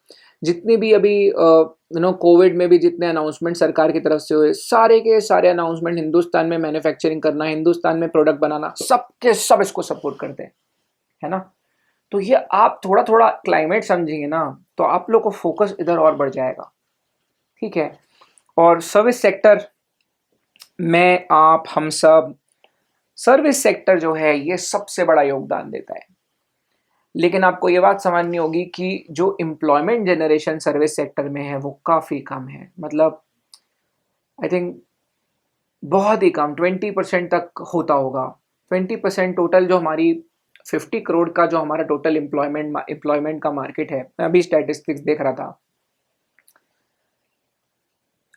जितनी भी अभी कोविड में भी जितने अनाउंसमेंट सरकार की तरफ से हुए, सारे के सारे अनाउंसमेंट हिंदुस्तान में मैन्युफैक्चरिंग करना, हिंदुस्तान में प्रोडक्ट बनाना, सब के सब इसको सपोर्ट करते हैं, है ना। तो ये आप थोड़ा थोड़ा क्लाइमेट समझेंगे ना, तो आप लोग को फोकस इधर और बढ़ जाएगा, ठीक है। और सर्विस सेक्टर में आप, हम सब, सर्विस सेक्टर जो है ये सबसे बड़ा योगदान देता है। लेकिन आपको ये बात समझनी होगी कि जो एम्प्लॉयमेंट जनरेशन सर्विस सेक्टर में है वो काफ़ी कम है, मतलब आई थिंक बहुत ही कम, 20% तक होता होगा। 20% टोटल जो हमारी 50 करोड़ का जो हमारा टोटल एम्प्लॉयमेंट का मार्केट है, मैं अभी स्टैटिस्टिक्स देख रहा था,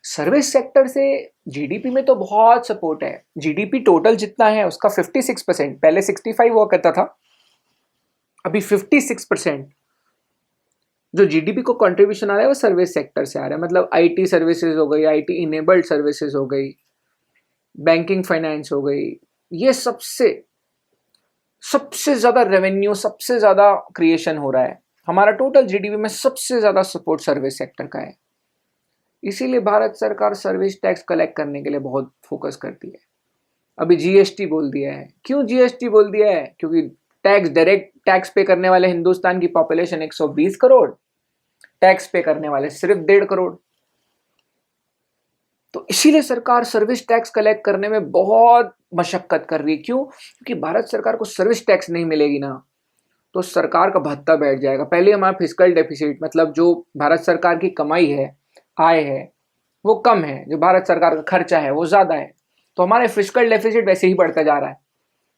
सर्विस सेक्टर से जीडीपी में तो बहुत सपोर्ट है। जीडीपी टोटल जितना है उसका 56%, पहले 65 हुआ करता था, अभी 56% जो जीडीपी को कंट्रीब्यूशन आ रहा है वो सर्विस सेक्टर से आ रहा है। मतलब आईटी सर्विसेज हो गई, आईटी इनेबल्ड सर्विसेज हो गई, बैंकिंग फाइनेंस हो गई, ये सबसे सबसे ज्यादा रेवेन्यू, सबसे ज्यादा क्रिएशन हो रहा है। हमारा टोटल जीडीपी में सबसे ज्यादा सपोर्ट सर्विस सेक्टर का है। इसीलिए भारत सरकार सर्विस टैक्स कलेक्ट करने के लिए बहुत फोकस करती है। अभी जीएसटी बोल दिया है। क्यों जीएसटी बोल दिया है? क्योंकि टैक्स, डायरेक्ट टैक्स पे करने वाले हिंदुस्तान की पॉपुलेशन 120 करोड़, टैक्स पे करने वाले सिर्फ 1.5 करोड़। तो इसीलिए सरकार सर्विस टैक्स कलेक्ट करने में बहुत मशक्कत कर रही है। क्यों? क्योंकि भारत सरकार को सर्विस टैक्स नहीं मिलेगी ना, तो सरकार का भत्ता बैठ जाएगा। पहले हमारा फिस्कल डेफिसिट, मतलब जो भारत सरकार की कमाई है, आय है, वो कम है, जो भारत सरकार का खर्चा है वो ज्यादा है, तो हमारे फिस्कल डेफिसिट वैसे ही बढ़ता जा रहा है।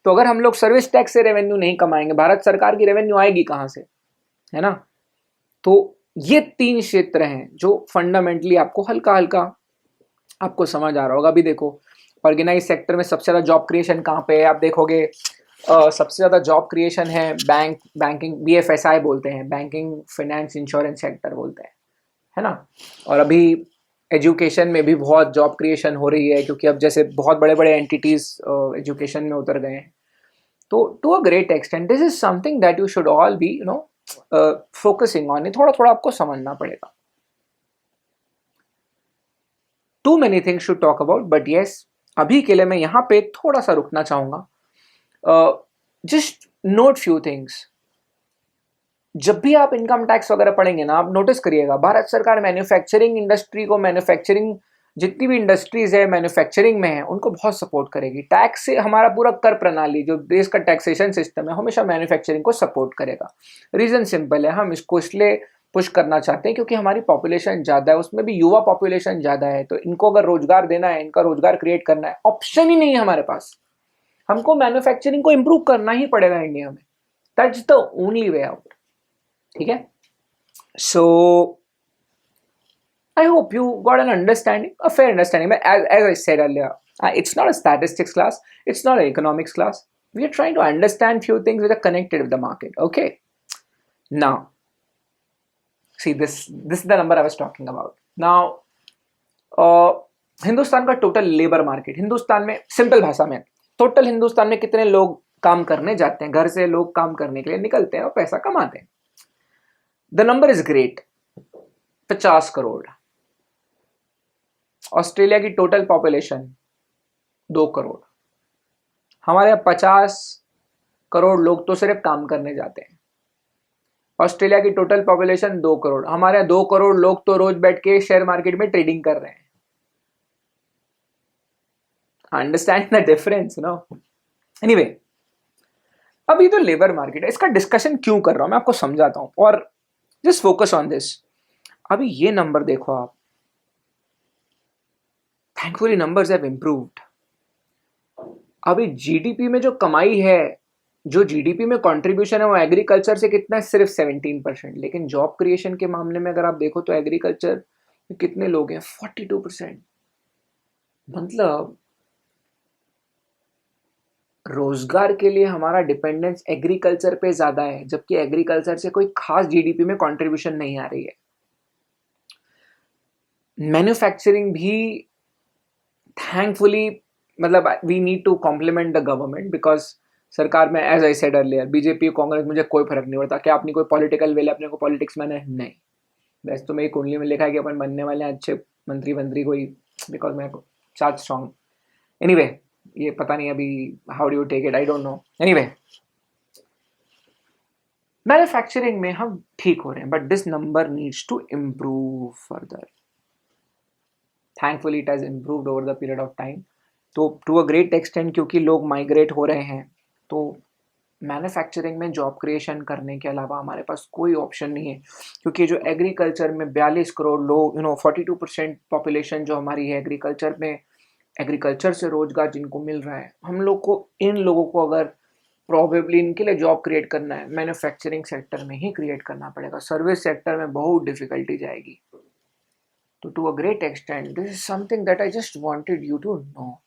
तो अगर हम लोग सर्विस टैक्स से रेवेन्यू नहीं कमाएंगे, भारत सरकार की रेवेन्यू आएगी कहां से, है ना। तो ये 3 क्षेत्र हैं जो फंडामेंटली आपको हल्का हल्का आपको समझ आ रहा होगा। अभी देखो, ऑर्गेनाइज सेक्टर में सबसे ज्यादा जॉब क्रिएशन कहाँ पे है आप देखोगे, सबसे ज्यादा जॉब क्रिएशन है बैंकिंग, बीएफएसआई बोलते हैं, बैंकिंग फाइनेंस इंश्योरेंस सेक्टर बोलते हैं, है ना। और अभी एजुकेशन में भी बहुत जॉब क्रिएशन हो रही है, क्योंकि अब जैसे बहुत बड़े बड़े एंटिटीज एजुकेशन में उतर गए हैं। तो to a great extent this is something that you should all be focusing on. थोड़ा थोड़ा आपको समझना पड़ेगा। Too many things to talk about, but yes, अभी के लिए मैं यहाँ पे थोड़ा सा रुकना चाहूंगा। Just note few things. जब भी आप इनकम टैक्स वगैरह पढ़ेंगे ना, आप नोटिस करिएगा, भारत सरकार मैन्युफैक्चरिंग इंडस्ट्री को, मैन्युफैक्चरिंग जितनी भी इंडस्ट्रीज है मैन्युफैक्चरिंग में है, उनको बहुत सपोर्ट करेगी। टैक्स से हमारा पूरा कर प्रणाली, जो देश का टैक्सेशन सिस्टम है, हमेशा मैन्युफैक्चरिंग को सपोर्ट करेगा। रीजन सिंपल है, हम इसको इसलिए पुश करना चाहते हैं क्योंकि हमारी पॉपुलेशन ज़्यादा है, उसमें भी युवा पॉपुलेशन ज़्यादा है। तो इनको अगर रोजगार देना है, इनका रोजगार क्रिएट करना है, ऑप्शन ही नहीं है हमारे पास। हमको मैन्युफैक्चरिंग को इम्प्रूव करना ही पड़ेगा इंडिया में. That's the only way out. ठीक है. सो I hope you got an understanding, a fair understanding. But as I said earlier, it's not a statistics class, it's not an economics class. We are trying to understand few things which are connected with the market. Okay. Now, see this is the number I was talking about. Now, Hindustan का total labour market, Hindustan में simple भाषा में total Hindustan में कितने लोग काम करने जाते हैं, घर से लोग काम करने के लिए निकलते हैं और पैसा कमाते हैं. The number is great, 50 crore. Australia की टोटल पॉपुलेशन 2 करोड़. हमारे यहाँ 50 करोड़ लोग तो सिर्फ काम करने जाते हैं. ऑस्ट्रेलिया की टोटल पॉपुलेशन 2 करोड़. हमारे यहाँ 2 करोड़ लोग तो रोज बैठ के शेयर मार्केट में ट्रेडिंग कर रहे हैं. Understand the difference no. Anyway, अभी तो लेबर मार्केट है, इसका डिस्कशन क्यों कर रहा हूं मैं आपको समझाता हूं, और जस्ट फोकस ऑन दिस. अभी ये नंबर देखो आप, थैंकफुली नंबर्स हैव इम्प्रूव्ड. अभी जीडीपी में जो कमाई है, जो जीडीपी में कंट्रीब्यूशन है वो एग्रीकल्चर से कितना है, सिर्फ 17%. लेकिन जॉब क्रिएशन के मामले में अगर आप देखो तो एग्रीकल्चर में कितने लोग हैं, 42%. मतलब रोजगार के लिए हमारा डिपेंडेंस एग्रीकल्चर पे ज्यादा है, जबकि एग्रीकल्चर से कोई खास जीडीपी में कंट्रीब्यूशन नहीं आ रही है. मैन्युफैक्चरिंग भी थैंकफुली, मतलब we need to compliment the government, because सरकार में as I said earlier, BJP Congress मुझे कोई फर्क नहीं पड़ता. क्या अपनी कोई पॉलिटिकल वेल अपने को पॉलिटिक्स में नहीं, वैसे तो मेरी कुंडली में लिखा है कि अपन बनने वाले हैं अच्छे मंत्री कोई, बिकॉज मैं चार्ज स्ट्रॉन्ग. एनीवे, ये पता नहीं अभी how do you take it, I don't know. Anyway, manufacturing में हम ठीक हो रहे हैं, but this number needs to improve further. Thankfully it has improved over the period of time. तो टू अ ग्रेट एक्सटेंट, क्योंकि लोग माइग्रेट हो रहे हैं, तो मैन्युफैक्चरिंग में जॉब क्रिएशन करने के अलावा हमारे पास कोई ऑप्शन नहीं है. क्योंकि जो एग्रीकल्चर में 42 करोड़ लोग, 42% पॉपुलेशन जो हमारी है एग्रीकल्चर में, एग्रीकल्चर से रोजगार जिनको मिल रहा है, हम लोग को, इन लोगों को अगर प्रोबेबली इनके लिए जॉब क्रिएट करना है, मैन्युफैक्चरिंग सेक्टर में ही क्रिएट करना पड़ेगा. सर्विस सेक्टर में बहुत डिफिकल्टी जाएगी. तो to a great extent this is something that I just wanted you to know.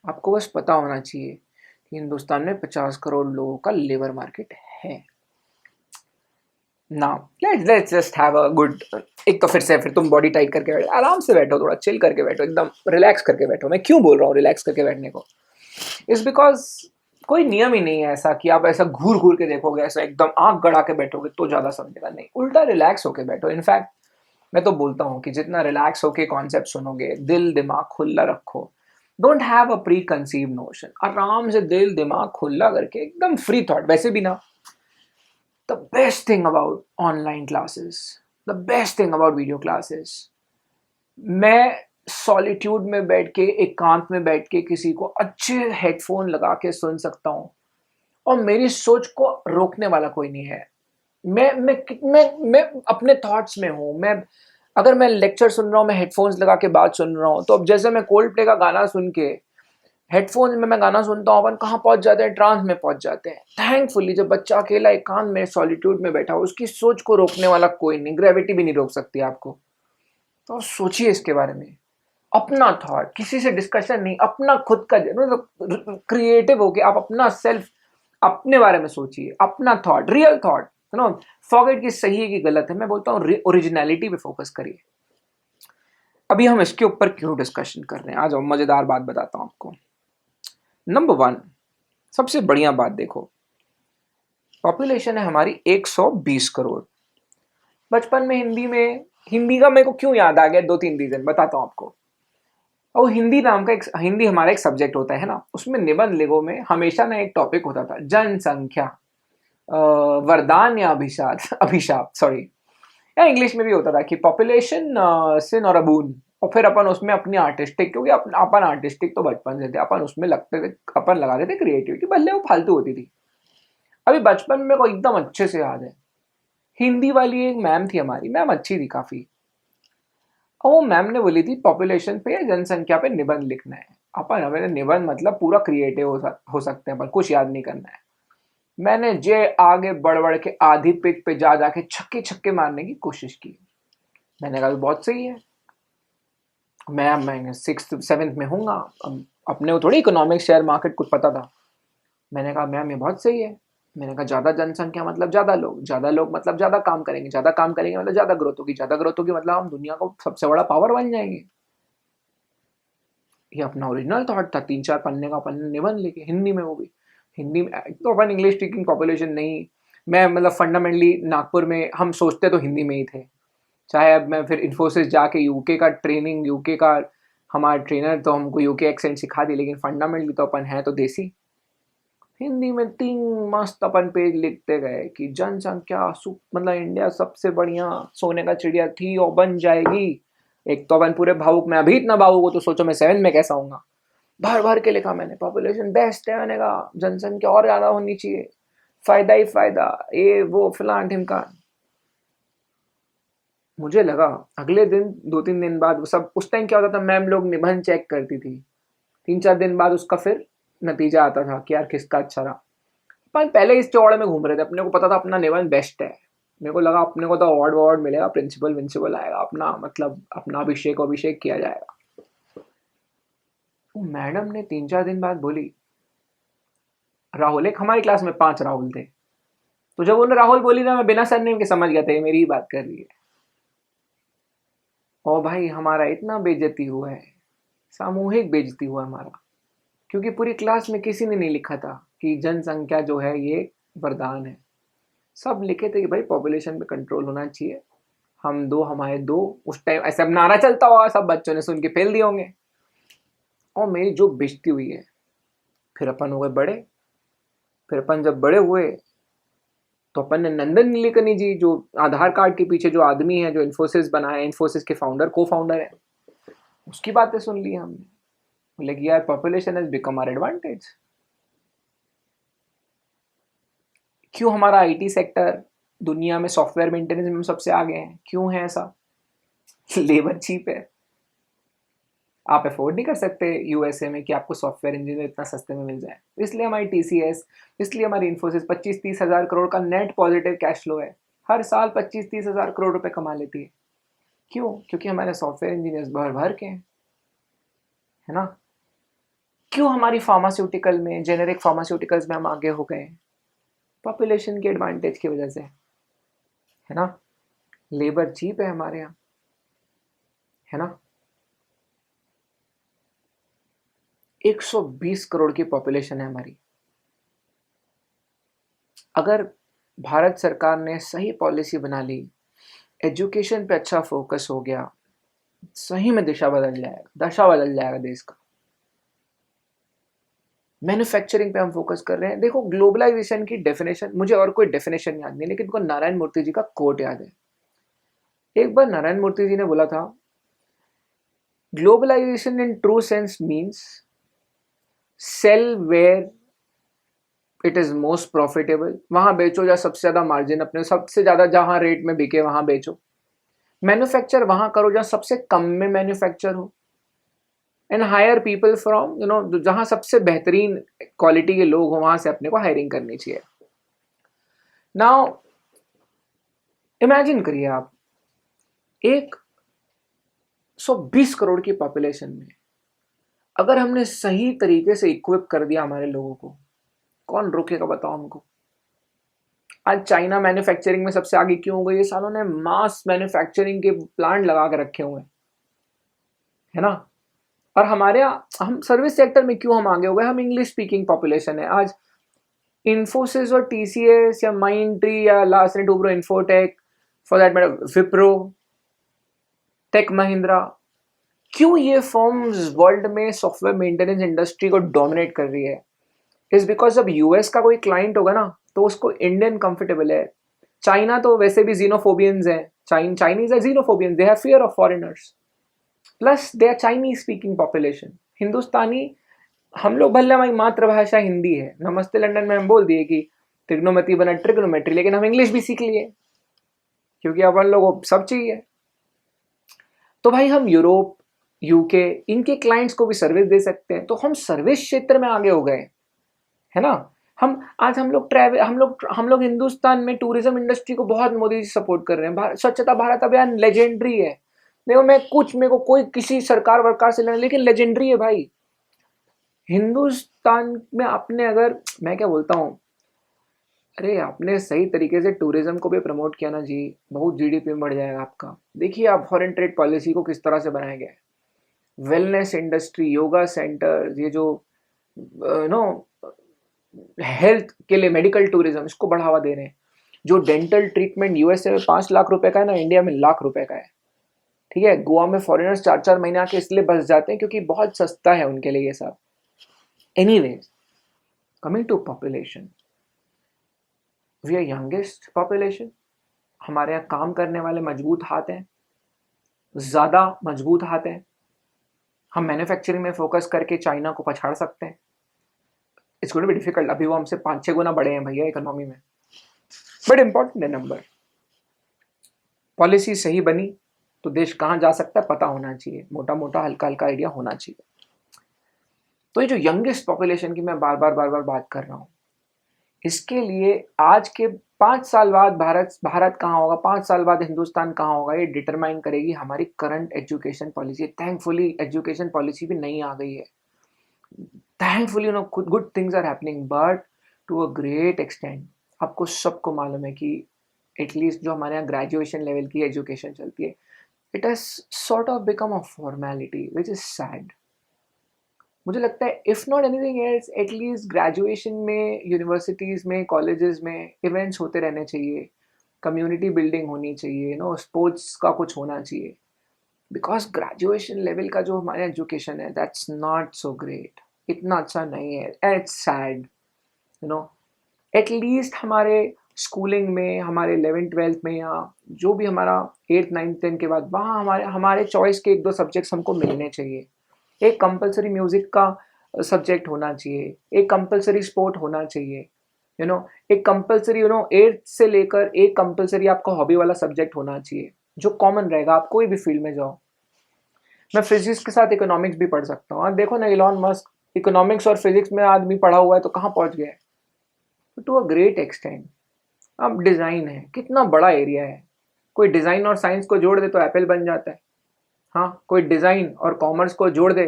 आपको बस पता होना चाहिए कि हिंदुस्तान में 50 करोड़ लोगों का लेबर मार्केट है. Now let's just have a good, एक तो फिर तुम बॉडी टाइट करके बैठो, आराम से बैठो, थोड़ा चिल करके बैठो, एकदम रिलैक्स करके बैठो. मैं क्यों बोल रहा हूँ रिलैक्स करके बैठने को, इज बिकॉज कोई नियम ही नहीं है ऐसा कि आप ऐसा घूर घूर के देखोगे, ऐसा एकदम आंख गड़ा के बैठोगे तो ज्यादा समझेगा. नहीं, उल्टा रिलैक्स होके बैठो. इनफैक्ट मैं तो बोलता हूँ कि जितना रिलैक्स होके कॉन्सेप्ट सुनोगे, दिल दिमाग खुला रखो, don't have a pre conceive notion. आराम से दिल दिमाग खुला करके एकदम फ्री थॉट. वैसे भी ना, the best thing about online classes, the best thing about video classes, मैं सॉलिट्यूड में बैठ के, एकांत में बैठ के किसी को अच्छे हेडफोन लगा के सुन सकता हूँ, और मेरी सोच को रोकने वाला कोई नहीं है. मैं अपने थॉट्स में हूँ. अगर मैं लेक्चर सुन रहा हूँ, मैं हेडफोन्स लगा के बात सुन रहा हूँ, तो अब जैसे मैं कोल्ड प्ले का गाना सुन के हेडफोन्स में मैं गाना सुनता हूँ, अपन कहाँ पहुंच जाते हैं, ट्रांस में पहुंच जाते हैं. थैंकफुली जब बच्चा अकेला एकांत में सॉलिट्यूड में बैठा हो, उसकी सोच को रोकने वाला कोई नहीं, ग्रेविटी भी नहीं रोक सकती आपको. तो सोचिए इसके बारे में, अपना थॉट, किसी से डिस्कशन नहीं, अपना खुद का, मतलब क्रिएटिव होके आप अपना सेल्फ, अपने बारे में सोचिए, अपना थॉट, रियल थॉट, फॉरगेट कि सही है कि गलत है. मैं बोलता हूँ ओरिजिनलिटी पे फोकस करिए. अभी हम इसके ऊपर क्यों डिस्कशन कर रहे हैं, आ जाओ मजेदार बात बताता हूँ आपको. नंबर 1, सबसे बढ़िया बात देखो, पॉपुलेशन है हमारी 120 करोड़. बचपन में हिंदी का मेरे को क्यों याद आ गया, 2-3 रीजन बताता हूँ आपको. और हिंदी हमारा एक सब्जेक्ट होता है ना, उसमें निबंध लेखों में हमेशा ना एक टॉपिक होता था, जनसंख्या, वरदान या अभिशाप सॉरी, या इंग्लिश में भी होता था कि पॉपुलेशन सिन और अबून. और फिर अपन उसमें अपनी आर्टिस्टिक, क्योंकि अपन आर्टिस्टिक तो बचपन से थे, अपन उसमें अपन लगाते थे क्रिएटिविटी, भले वो फालतू होती थी. अभी बचपन में मेरे को एकदम अच्छे से याद है, हिंदी वाली एक मैम थी हमारी, मैम अच्छी थी काफी, और वो मैम ने बोली थी पॉपुलेशन पे या जनसंख्या पे निबंध लिखना है. अपन हमें निबंध मतलब पूरा क्रिएटिव हो सकते हैं, पर कुछ याद नहीं करना है। मैंने जे आगे बढ़ बढ़ के आधी पिच पे जा जाके छक्के छक्के मारने की कोशिश की। मैंने कहा बहुत सही है, मैं सिक्स सेवन्थ में हूँगा। अब अपने को थोड़ी इकोनॉमिक्स शेयर मार्केट कुछ पता था। मैंने कहा मैम ये बहुत सही है। मैंने कहा ज़्यादा जनसंख्या मतलब ज़्यादा लोग मतलब ज़्यादा काम करेंगे, ज़्यादा काम करेंगे मतलब ज़्यादा ग्रोथ होगी मतलब हम दुनिया को सबसे बड़ा पावर बन जाएंगे। ये अपना ओरिजिनल थॉट था, 3-4 पन्ने का पन्ने निबंध लिखे हिंदी में, वो भी हिंदी में। तो अपन इंग्लिश स्पीकिंग पॉपुलेशन नहीं, मैं मतलब फंडामेंटली नागपुर में हम सोचते तो हिंदी में ही थे। चाहे अब मैं फिर इन्फोसिस जाके यूके का ट्रेनिंग, यूके का हमारा ट्रेनर तो हमको यूके एक्सेंट सिखा दी, लेकिन फंडामेंटली तो अपन है तो देसी। हिंदी में 3 मस्त अपन पेज लिखते गए कि जनसंख्या मतलब इंडिया सबसे बढ़िया सोने का चिड़िया थी और बन जाएगी। एक तो अपन पूरे भावुक, मैं अभी इतना भावुक हूँ तो सोचो मैं 7 में कैसा हूँगा। भर भर के लिखा मैंने, पॉपुलेशन बेस्ट है, मैंने कहा जनसंख्या और ज्यादा होनी चाहिए, फायदा ही फायदा, ये वो फिलान ढिमकान। मुझे लगा अगले दिन 2-3 दिन बाद वो सब, उस टाइम क्या होता था मैम लोग निबंध चेक करती थी, 3-4 दिन बाद उसका फिर नतीजा आता था कि यार किसका अच्छा रहा। अपन पहले इस चौड़े में घूम रहे थे, अपने को पता था अपना निबंध बेस्ट है। मेरे को लगा अपने को तो अवार्ड वॉर्ड मिलेगा, प्रिंसिपल विंसिपल आएगा, अपना मतलब अपना अभिषेक अभिषेक किया जाएगा। वो मैडम ने 3-4 दिन बाद बोली राहुल, एक हमारी क्लास में 5 राहुल थे, तो जब उन्होंने राहुल बोली ना, मैं बिना सरनेम के समझ गया था ये मेरी ही बात कर रही है। और भाई हमारा इतना बेइज्जती हुआ है, सामूहिक बेइज्जती हुआ हमारा, क्योंकि पूरी क्लास में किसी ने नहीं लिखा था कि जनसंख्या जो है ये वरदान है। सब लिखे थे कि भाई पॉपुलेशन पे कंट्रोल होना चाहिए, हम दो हमारे दो। उस टाइम ऐसा नारा चलता हुआ सब बच्चों ने सुन के फेल दिए होंगे। और मेरी जो बेइज्जती हुई है। फिर अपन हो गए बड़े, फिर अपन जब बड़े हुए तो अपन ने नंदन नीलेकनी जी, जो आधार कार्ड के पीछे जो आदमी है, जो इन्फोसिस बनाया, इन्फोसिस के फाउंडर को फाउंडर है, उसकी बातें सुन ली हमने। बोले कि यार population has become our advantage. क्यों हमारा आईटी सेक्टर दुनिया में सॉफ्टवेयर मेंटेनेंस में सबसे आगे है, क्यों है ऐसा? लेबर चीप है, आप अफोर्ड नहीं कर सकते यूएसए में कि आपको सॉफ्टवेयर इंजीनियर इतना सस्ते में मिल जाए। इसलिए हमारी टीसीएस, इसलिए हमारी इन्फोसिस 25-30 हज़ार करोड़ का नेट पॉजिटिव कैश फ्लो है, हर साल 25-30 हज़ार करोड़ रुपए कमा लेती है। क्यों? क्योंकि हमारे सॉफ्टवेयर इंजीनियर्स भर भर के हैं, है ना। क्यों हमारी फार्मास्यूटिकल में, जेनेरिक फार्मास्यूटिकल्स में हम आगे हो गए? पॉपुलेशन के एडवांटेज की वजह से, है ना। लेबर चीप है हमारे यहाँ, है ना। 120 करोड़ की पॉपुलेशन है हमारी। अगर भारत सरकार ने सही पॉलिसी बना ली, एजुकेशन पे अच्छा फोकस हो गया, सही में दशा बदल जाएगा देश का। मैन्युफैक्चरिंग पे हम फोकस कर रहे हैं। देखो ग्लोबलाइजेशन की डेफिनेशन, मुझे और कोई डेफिनेशन याद नहीं, लेकिन को नारायण मूर्ति जी का कोट याद है। एक बार नारायण मूर्ति जी ने बोला था, globalization in true sense means sell where it is most profitable, वहां बेचो जहाँ सबसे ज्यादा मार्जिन, अपने सबसे ज्यादा जहां रेट में बिके वहां बेचो। मैन्युफैक्चर वहां करो जहां सबसे कम में मैन्युफैक्चर हो, एंड हायर पीपल फ्रॉम जहां सबसे बेहतरीन क्वालिटी के लोग हो, वहां से अपने को हायरिंग करनी चाहिए। नाउ इमेजिन करिए आप, 120 करोड़ की पॉपुलेशन में अगर हमने सही तरीके से इक्विप कर दिया हमारे लोगों को, कौन रोकेगा बताओ हमको। आज चाइना मैन्युफैक्चरिंग में सबसे आगे क्यों हो गई? ये सालों ने मास मैन्युफैक्चरिंग के प्लांट लगा के रखे हुए हैं, है ना। और हमारे यहाँ हम सर्विस सेक्टर में क्यों हम आगे हो गए? हम इंग्लिश स्पीकिंग पॉपुलेशन है। आज इन्फोसिस और टीसीएस या माइंड ट्री या Larsen Toubro Infotech, for that matter Wipro, Tech Mahindra, क्यों ये फर्म्स वर्ल्ड में सॉफ्टवेयर मेंटेनेंस इंडस्ट्री को डोमिनेट कर रही है? इज बिकॉज जब यूएस का कोई क्लाइंट होगा ना तो उसको इंडियन कंफर्टेबल है। चाइना तो वैसे भी जीनोफोबियंस है, चाइनीज है xenophobians, they have fear of foreigners, plus they are Chinese speaking population. Hindustani हम लोग, भले हमारी मातृभाषा हिंदी है, नमस्ते लंदन में हम बोल दिए कि ट्रिग्नोमेट्री बना ट्रिग्नोमेट्री, लेकिन हम इंग्लिश भी सीख लिए क्योंकि अपन लोगों को सब चाहिए। तो भाई हम यूरोप, यूके, इनके क्लाइंट्स को भी सर्विस दे सकते हैं। तो हम सर्विस क्षेत्र में आगे हो गए, है ना। हम लोग ट्रैवल, हम लोग हिंदुस्तान में टूरिज्म इंडस्ट्री को बहुत मोदी जी सपोर्ट कर रहे हैं। स्वच्छता भारत अभियान लेजेंडरी है। देखो मेरे को कोई किसी सरकार वरकार से लेना, लेकिन लेजेंडरी है भाई। हिंदुस्तान में आपने, अगर मैं क्या बोलता हूँ, अरे आपने सही तरीके से टूरिज्म को भी प्रमोट किया ना जी, बहुत जीडीपी में बढ़ जाएगा आपका। देखिए आप फॉरेन ट्रेड पॉलिसी को किस तरह से बनाया गया है। वेलनेस इंडस्ट्री, योगा सेंटर, ये जो नो हेल्थ के लिए मेडिकल टूरिज्म, इसको बढ़ावा दे रहे हैं। जो डेंटल ट्रीटमेंट यूएसए में 5 लाख रुपए का है ना, इंडिया में लाख रुपए का है। ठीक है, गोवा में फॉरेनर्स 4-4 महीने आके इसलिए बस जाते हैं क्योंकि बहुत सस्ता है उनके लिए ये सब। Anyways, coming to population, we are youngest population. हमारे यहाँ काम करने वाले मजबूत हाथ हैं, ज़्यादा मजबूत हाथ हैं। हम मैन्युफैक्चरिंग में फोकस करके चाइना को पछाड़ सकते हैं। It's going to be difficult, अभी वो हमसे 5-6 गुना बड़े हैं भैया इकोनॉमी में, बट इंपॉर्टेंट है नंबर। पॉलिसी सही बनी तो देश कहाँ जा सकता है पता होना चाहिए, मोटा मोटा हल्का हल्का आइडिया होना चाहिए। तो ये जो यंगेस्ट पॉपुलेशन की मैं बार बार बात कर रहा हूँ, इसके लिए आज के 5 साल बाद भारत कहाँ होगा, 5 साल बाद हिंदुस्तान कहाँ होगा, ये डिटरमाइन करेगी हमारी current education policy. Thankfully education policy भी नई आ गई है। Thankfully good things are happening, but to a great extent. आपको सबको मालूम है कि एटलीस्ट जो हमारे यहाँ ग्रेजुएशन लेवल की एजुकेशन चलती है, it has sort of become a formality which is sad. मुझे लगता है if not anything else, at least graduation में, यूनिवर्सिटीज़ में, कॉलेजेस में इवेंट्स होते रहने चाहिए, कम्युनिटी बिल्डिंग होनी चाहिए, नो स्पोर्ट्स का कुछ होना चाहिए। बिकॉज ग्रेजुएशन लेवल का जो हमारा एजुकेशन है, दैट्स नॉट सो ग्रेट, इतना अच्छा नहीं है, it's sad, you know. At least हमारे स्कूलिंग में, हमारे 11th-12th में, या जो भी हमारा 8th-9th-10th के बाद, वहाँ हमारे हमारे चॉइस के 1-2 सब्जेक्ट्स हमको मिलने चाहिए। एक कंपलसरी म्यूजिक का सब्जेक्ट होना चाहिए, एक कंपलसरी स्पोर्ट होना चाहिए, यू नो, एक कंपलसरी, यू नो, 8th से लेकर एक कंपलसरी आपका हॉबी वाला सब्जेक्ट होना चाहिए जो कॉमन रहेगा, आप कोई भी फील्ड में जाओ। मैं फिजिक्स के साथ इकोनॉमिक्स भी पढ़ सकता हूँ। देखो ना, इलॉन मस्क इकोनॉमिक्स और फिजिक्स में आदमी पढ़ा हुआ है तो कहाँ पहुंच गया है, टू अ ग्रेट एक्सटेंट। अब डिज़ाइन है, कितना बड़ा एरिया है। कोई डिज़ाइन और साइंस को जोड़ दे तो एप्पल बन जाता है। हाँ, कोई डिज़ाइन और कॉमर्स को जोड़ दे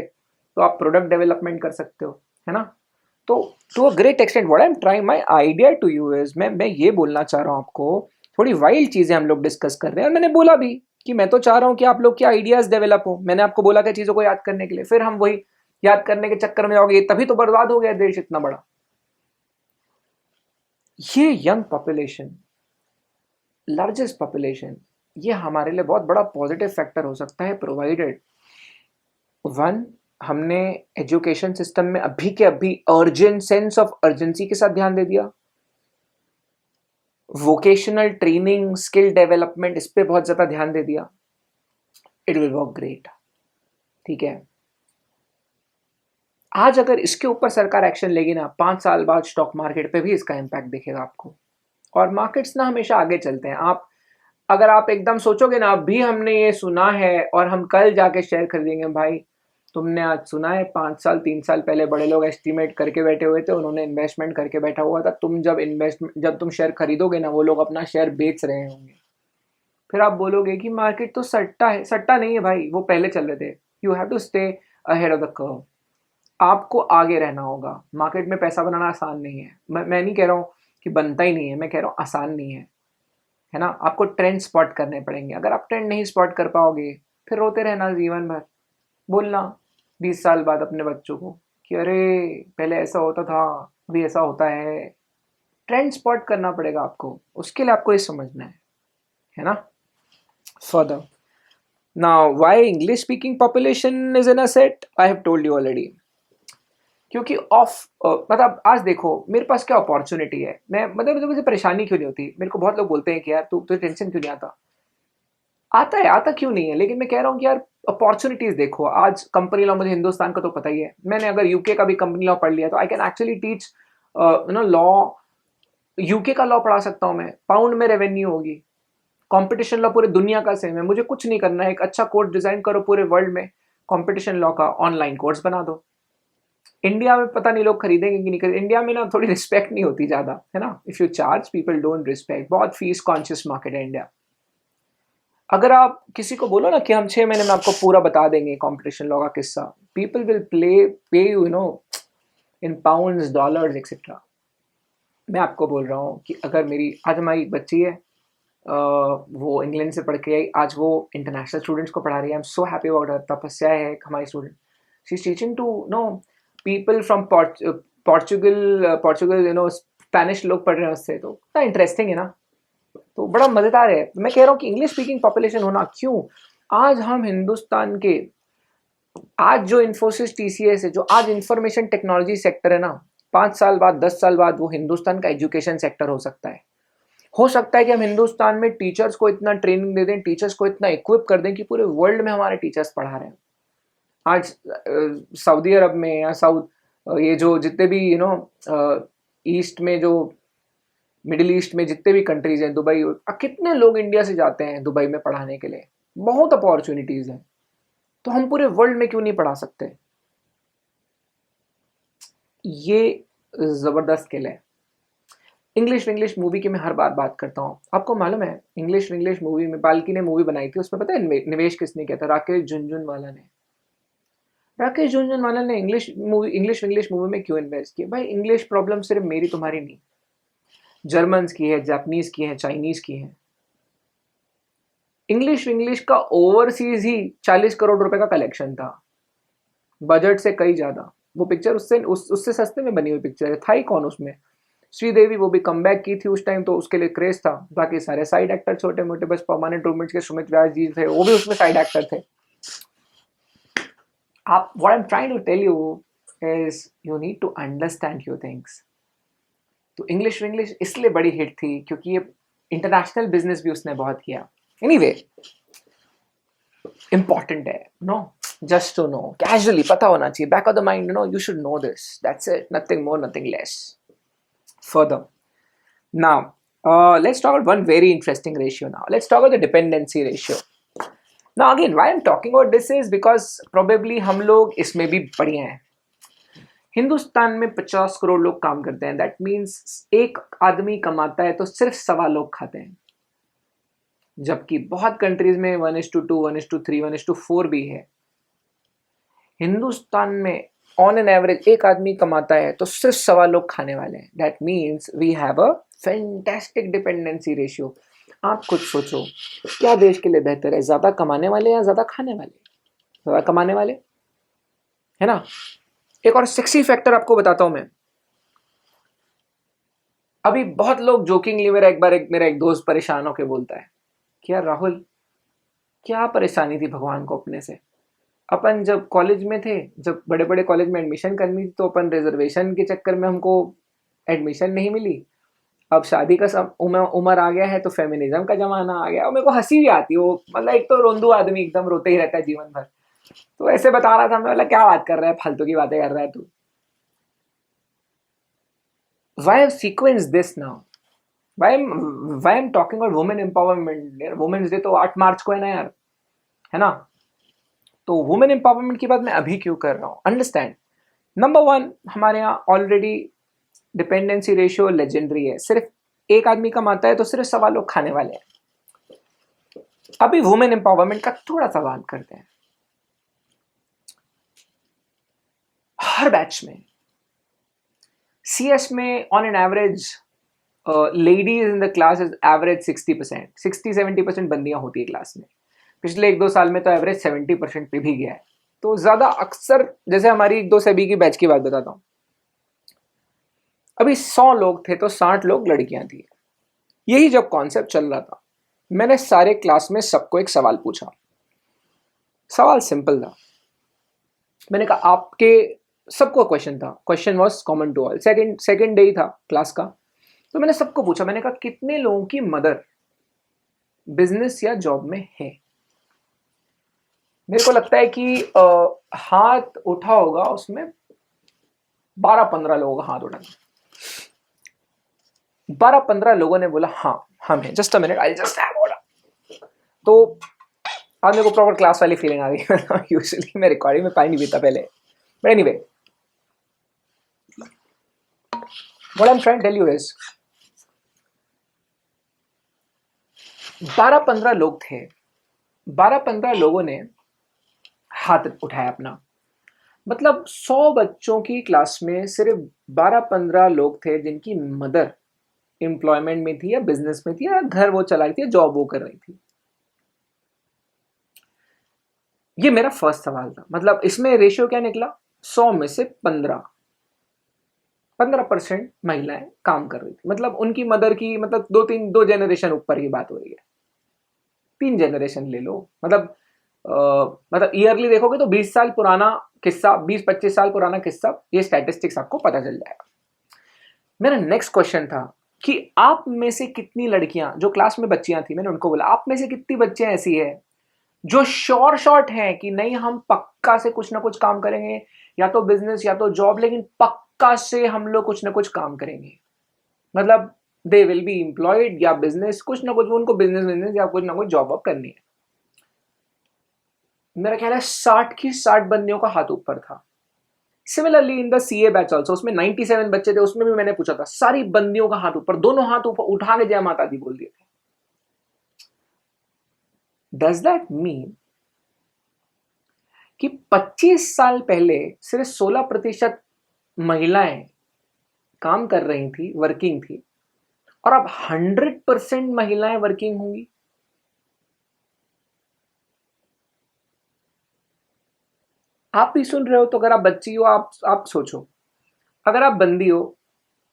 तो आप प्रोडक्ट डेवलपमेंट कर सकते हो, है ना। तो to a great extent what I am trying my idea to you is, मैं ये बोलना चाह रहा हूँ आपको, थोड़ी वाइल्ड चीज़ें हम लोग डिस्कस कर रहे हैं। और मैंने बोला भी कि मैं तो चाह रहा हूँ कि आप लोग के आइडियाज़ डेवलप हो। मैंने आपको बोला कि चीज़ों को याद करने के लिए, फिर हम वही याद करने के चक्कर में जाओगे, तभी तो बर्बाद हो गया देश इतना बड़ा। ये यंग पॉपुलेशन, लार्जेस्ट पॉपुलेशन, ये हमारे लिए बहुत बड़ा पॉजिटिव फैक्टर हो सकता है, प्रोवाइडेड वन, हमने एजुकेशन सिस्टम में अभी के अभी अर्जेंट, सेंस ऑफ अर्जेंसी के साथ ध्यान दे दिया। वोकेशनल ट्रेनिंग, स्किल डेवलपमेंट, इस पे बहुत ज्यादा ध्यान दे दिया। It will work great. ठीक है, आज अगर इसके ऊपर सरकार एक्शन लेगी ना, 5 साल बाद स्टॉक मार्केट पे भी इसका इम्पैक्ट दिखेगा आपको। और मार्केट्स ना हमेशा आगे चलते हैं। आप अगर आप एकदम सोचोगे ना अभी हमने ये सुना है और हम कल जाके शेयर खरीदेंगे, भाई तुमने आज सुना है, 5 साल 3 साल पहले बड़े लोग एस्टिमेट करके बैठे हुए थे, उन्होंने इन्वेस्टमेंट करके बैठा हुआ था। जब तुम शेयर खरीदोगे ना, वो लोग अपना शेयर बेच रहे होंगे। फिर आप बोलोगे कि मार्केट तो सट्टा है। सट्टा नहीं है भाई, वो पहले चल रहे थे। You have to stay ahead of the curve. आपको आगे रहना होगा। मार्केट में पैसा बनाना आसान नहीं है। मैं नहीं कह रहा हूँ कि बनता ही नहीं है, मैं कह रहा हूँ आसान नहीं है ना। आपको ट्रेंड स्पॉट करने पड़ेंगे। अगर आप ट्रेंड नहीं स्पॉट कर पाओगे, फिर रोते रहना जीवन भर। बोलना 20 साल बाद अपने बच्चों को कि अरे पहले ऐसा होता था, अभी ऐसा होता है। ट्रेंड स्पॉट करना पड़ेगा आपको, उसके लिए आपको ये समझना है ना। Further now, why English speaking population is in a set, I have told you already. क्योंकि मतलब आज देखो मेरे पास क्या अपॉर्चुनिटी है। मैं मतलब मुझे परेशानी क्यों नहीं होती। मेरे को बहुत लोग बोलते हैं कि यार तू तुझे टेंशन क्यों नहीं आता। आता है, आता क्यों नहीं है, लेकिन मैं कह रहा हूँ कि यार अपॉर्चुनिटीज देखो। आज कंपनी लॉ, मुझे हिंदुस्तान का तो पता ही है। मैंने अगर यूके का भी कंपनी लॉ पढ़ लिया तो I can actually teach law. UK का लॉ पढ़ा सकता हूँ मैं, पाउंड में रेवेन्यू होगी। कंपटीशन लॉ पूरे दुनिया का सेम है। मुझे कुछ नहीं करना है, एक अच्छा कोर्स डिजाइन करो पूरे वर्ल्ड में, कंपटीशन लॉ का ऑनलाइन कोर्स बना दो। इंडिया में पता नहीं लोग खरीदेंगे कि नहीं खरीदेंगे। इंडिया में ना थोड़ी रिस्पेक्ट नहीं होती ज़्यादा, है ना। If you charge people don't respect. बहुत फीस कॉन्शियस मार्केट है इंडिया। अगर आप किसी को बोलो ना कि हम 6 महीने में आपको पूरा बता देंगे कंपटीशन लॉ का किस्सा, people will pay you in pounds, dollars etcetera. मैं आपको बोल रहा हूँ कि अगर मेरी आज हमारी बच्ची है, वो इंग्लैंड से पढ़ के आई, आज वो इंटरनेशनल स्टूडेंट्स को पढ़ा रही है। I am so happy about her. Tapasya है हमारी student, she is teaching to no people from Portugal, Spanish लोग पढ़ रहे हैं उससे। तो कितना इंटरेस्टिंग है ना। तो बड़ा मज़ेदार है। मैं कह रहा हूँ कि इंग्लिश स्पीकिंग पॉपुलेशन होना क्यों। आज हम हिंदुस्तान के, आज जो इन्फोसिस टीसीएस है, जो आज इंफॉर्मेशन टेक्नोलॉजी सेक्टर है ना, 5 साल बाद 10 साल बाद वो हिंदुस्तान का एजुकेशन सेक्टर हो सकता है। हो सकता है कि हम हिंदुस्तान में टीचर्स को इतना ट्रेनिंग दे दें, टीचर्स को इतना इक्विप कर दें कि पूरे वर्ल्ड में हमारे टीचर्स पढ़ा रहे हैं। आज सऊदी अरब में या ये जो जितने भी ईस्ट में, जो मिडिल ईस्ट में जितने भी कंट्रीज हैं, दुबई, कितने लोग इंडिया से जाते हैं दुबई में पढ़ाने के लिए। बहुत अपॉर्चुनिटीज हैं। तो हम पूरे वर्ल्ड में क्यों नहीं पढ़ा सकते। ये जबरदस्त स्किल है। इंग्लिश मूवी की मैं हर बार बात करता हूँ। आपको मालूम है इंग्लिश मूवी में बाल्की ने मूवी बनाई थी, उसमें पता है निवेश किसने किया था? राकेश झुनझुनवाला ने। राकेश झुनझुनवाला ने इंग्लिश मूवी में क्यों इन्वेस्ट किया? भाई इंग्लिश प्रॉब्लम सिर्फ मेरी तुम्हारी नहीं, जर्मन्स की है, जापानीज की है, चाइनीज की है। इंग्लिश का ओवरसीज ही 40 करोड़ रुपए का कलेक्शन था, बजट से कई ज्यादा। वो पिक्चर उससे सस्ते में बनी हुई पिक्चर है। था ही कौन उसमें? श्रीदेवी, वो भी कमबैक की थी उस टाइम, तो उसके लिए क्रेज था। बाकी सारे साइड एक्टर छोटे मोटे, बस परमानेंट रूममेट्स के सुमित व्यास जी थे, वो भी उसमें साइड एक्टर थे। आप, what I am trying to tell you is you need to understand your things. तो इंग्लिश इसलिए बड़ी हिट थी क्योंकि ये इंटरनेशनल बिजनेस भी उसने बहुत किया। एनीवे, इंपॉर्टेंट है no, just to know, casually पता होना चाहिए, back of the mind, you should know this, that's it, nothing more, nothing less. Further, now let's talk about one very interesting ratio. Now let's talk about the dependency ratio. Now again, why I'm talking about this is because probably हम लोग इसमें भी बढ़िया हैं। हिंदुस्तान में 50 करोड़ लोग काम करते हैं। दैट मीन्स एक आदमी कमाता है तो सिर्फ 1.25 लोग खाते हैं, जबकि बहुत कंट्रीज में 1:2, 1:3, 1:4 भी है। हिंदुस्तान में ऑन एन एवरेज एक आदमी कमाता है तो सिर्फ 1.25 लोग खाने वाले हैं। That means we have a fantastic dependency ratio. आप खुद सोचो, क्या देश के लिए बेहतर है, ज्यादा कमाने वाले या ज्यादा खाने वाले? ज्यादा कमाने वाले, है ना। एक और सेक्सी फैक्टर आपको बताता हूं मैं। अभी बहुत लोग जोकिंगली, मेरा एक दोस्त परेशान होकर बोलता है कि यार राहुल, क्या परेशानी थी भगवान को अपने से। अपन जब कॉलेज में थे, जब बड़े बड़े कॉलेज में एडमिशन करनी थी, तो अपन रिजर्वेशन के चक्कर में हमको एडमिशन नहीं मिली। अब शादी का उम्र आ गया है तो फेमिनिज्म का जमाना आ गया। और मेरे को हंसी भी आती है। वो मतलब एक तो रोंदू आदमी एकदम रोते ही रहता है जीवन भर। तो ऐसे बता रहा था मैं, बोला क्या बात कर रहा है, फालतू की बातें कर रहा है तू। Why I've sequenced this now? Why I'm talking about women empowerment? Women's day तो 8 मार्च को है ना यार, है ना। तो वुमेन एम्पावरमेंट की बात मैं अभी क्यों कर रहा हूं? अंडरस्टैंड, नंबर 1, हमारे यहाँ ऑलरेडी डिपेंडेंसी रेशियो लेजेंडरी है। सिर्फ एक आदमी कमाता है तो सिर्फ 1.25 लोग खाने वाले हैं। अभी वुमेन एम्पावरमेंट का थोड़ा सा बात करते हैं। हर बैच में सीएस में on an average ladies in the class is average 60%, 60-70% बंदियां होती है क्लास में। पिछले 1-2 साल में तो एवरेज 70% पे भी गया है। तो ज्यादा अक्सर, जैसे हमारी 1-2 सभी की बैच की बात बताता हूं। अभी 100 लोग थे तो 60 लोग लड़कियां थी। यही जब कॉन्सेप्ट चल रहा था, मैंने सारे क्लास में सबको एक सवाल पूछा। सवाल सिंपल था। मैंने कहा आपके सबको क्वेश्चन था, question was common to all. Second day ही था क्लास का। तो मैंने सबको पूछा, मैंने कहा कितने लोगों की मदर बिजनेस या जॉब में है? मेरे को लगता है कि हाथ उठा होगा उसमें 12-15 लोगों का हाथ उठा। 12-15 लोगों ने बोला हाँ हम हैं। Just a minute, I just have बोला। तो आज मेरे को प्रॉपर क्लास वाली फीलिंग आ गई। यूजुअली मैं रिकॉर्डिंग में पानी नहीं पीता पहले, but anyway what I am trying to tell you is 12-15 लोग थे, 12-15 लोगों ने हाथ उठाया अपना। मतलब 100 बच्चों की क्लास में सिर्फ 12-15 लोग थे जिनकी मदर एम्प्लॉयमेंट में थी या बिजनेस में थी या घर वो चला रही थी या जॉब वो कर रही थी। ये मेरा फर्स्ट सवाल था। मतलब इसमें रेशियो क्या निकला, 100 में से 15% महिलाएं काम कर रही थी। मतलब उनकी मदर की, मतलब दो जनरेशन ऊपर की बात हो रही है, 3 जनरेशन ले लो। मतलब मतलब ईयरली देखोगे तो 20 साल पुराना किस्सा, 20-25 साल पुराना किस्सा, ये स्टैटिस्टिक्स आपको पता चल जाएगा। मेरा नेक्स्ट क्वेश्चन था कि आप में से कितनी लड़कियां, जो क्लास में बच्चियां थी, मैंने उनको बोला आप में से कितनी बच्चियां ऐसी है जो शॉर्ट हैं कि नहीं हम पक्का से कुछ ना कुछ काम करेंगे, या तो बिजनेस या तो जॉब, लेकिन पक्का से हम लोग कुछ ना कुछ काम करेंगे। मतलब दे विल बी एम्प्लॉयड या बिजनेस, कुछ ना कुछ उनको बिजनेस या कुछ ना कुछ जॉब वॉब करनी है। मेरा ख्याल है 60 की 60 बंदियों का हाथ ऊपर था। Similarly in the CA batch also, उसमें 97 बच्चे थे, उसमें भी मैंने पूछा था, सारी बंदियों का हाथ ऊपर, दोनों हाथ ऊपर उठा के जय माता दी बोल दिए थे। डज दैट मीन कि 25 साल पहले सिर्फ 16% महिलाएं काम कर रही थी, वर्किंग थी, और अब 100% महिलाएं वर्किंग होंगी? आप भी सुन रहे हो तो अगर आप बच्ची हो, आप सोचो, अगर आप बंदी हो,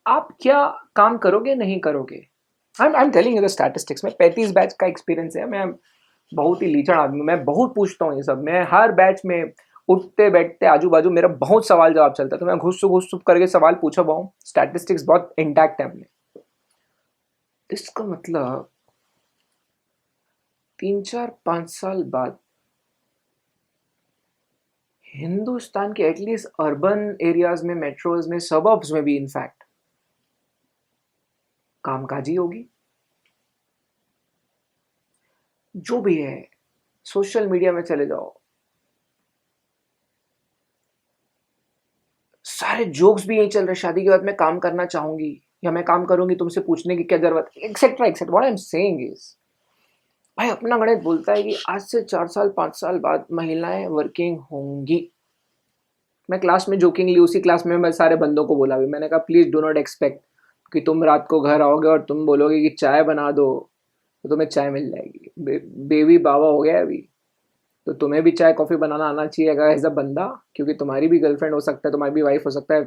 आप क्या काम करोगे नहीं करोगे? I am telling you the statistics में 35 बैच का एक्सपीरियंस है। मैं बहुत ही लीचड़ आदमी हूं, मैं बहुत पूछता हूँ ये सब। मैं हर बैच में उठते बैठते आजू बाजू मेरा बहुत सवाल जवाब चलता है, तो मैं घुस करके सवाल पूछा हुआ हूँ। स्टैटिस्टिक्स बहुत इंटैक्ट है अपने। इसका मतलब 3-4-5 साल बाद हिंदुस्तान के एटलीस्ट अर्बन एरियाज में, मेट्रोज में, सबर्ब्स में भी इनफैक्ट कामकाजी होगी। जो भी है, सोशल मीडिया में चले जाओ, सारे जोक्स भी यही चल रहे, शादी के बाद मैं काम करना चाहूंगी या मैं काम करूंगी, तुमसे पूछने की क्या जरूरत, etcetera etcetera. What I am saying is, भाई अपना गणित बोलता है कि आज से 4-5 साल बाद महिलाएं वर्किंग होंगी। मैं क्लास में जोकिंगली, उसी क्लास में मैं सारे बंदों को बोला भी, मैंने कहा प्लीज डो नॉट एक्सपेक्ट कि तुम रात को घर आओगे और तुम बोलोगे कि चाय बना दो तो तुम्हें चाय मिल जाएगी। बेबी बाबा हो गया अभी, तो तुम्हें भी चाय कॉफी बनाना आना चाहिए अगर एज अ बंदा, क्योंकि तुम्हारी भी गर्लफ्रेंड हो सकता है, तुम्हारी भी वाइफ हो सकता है,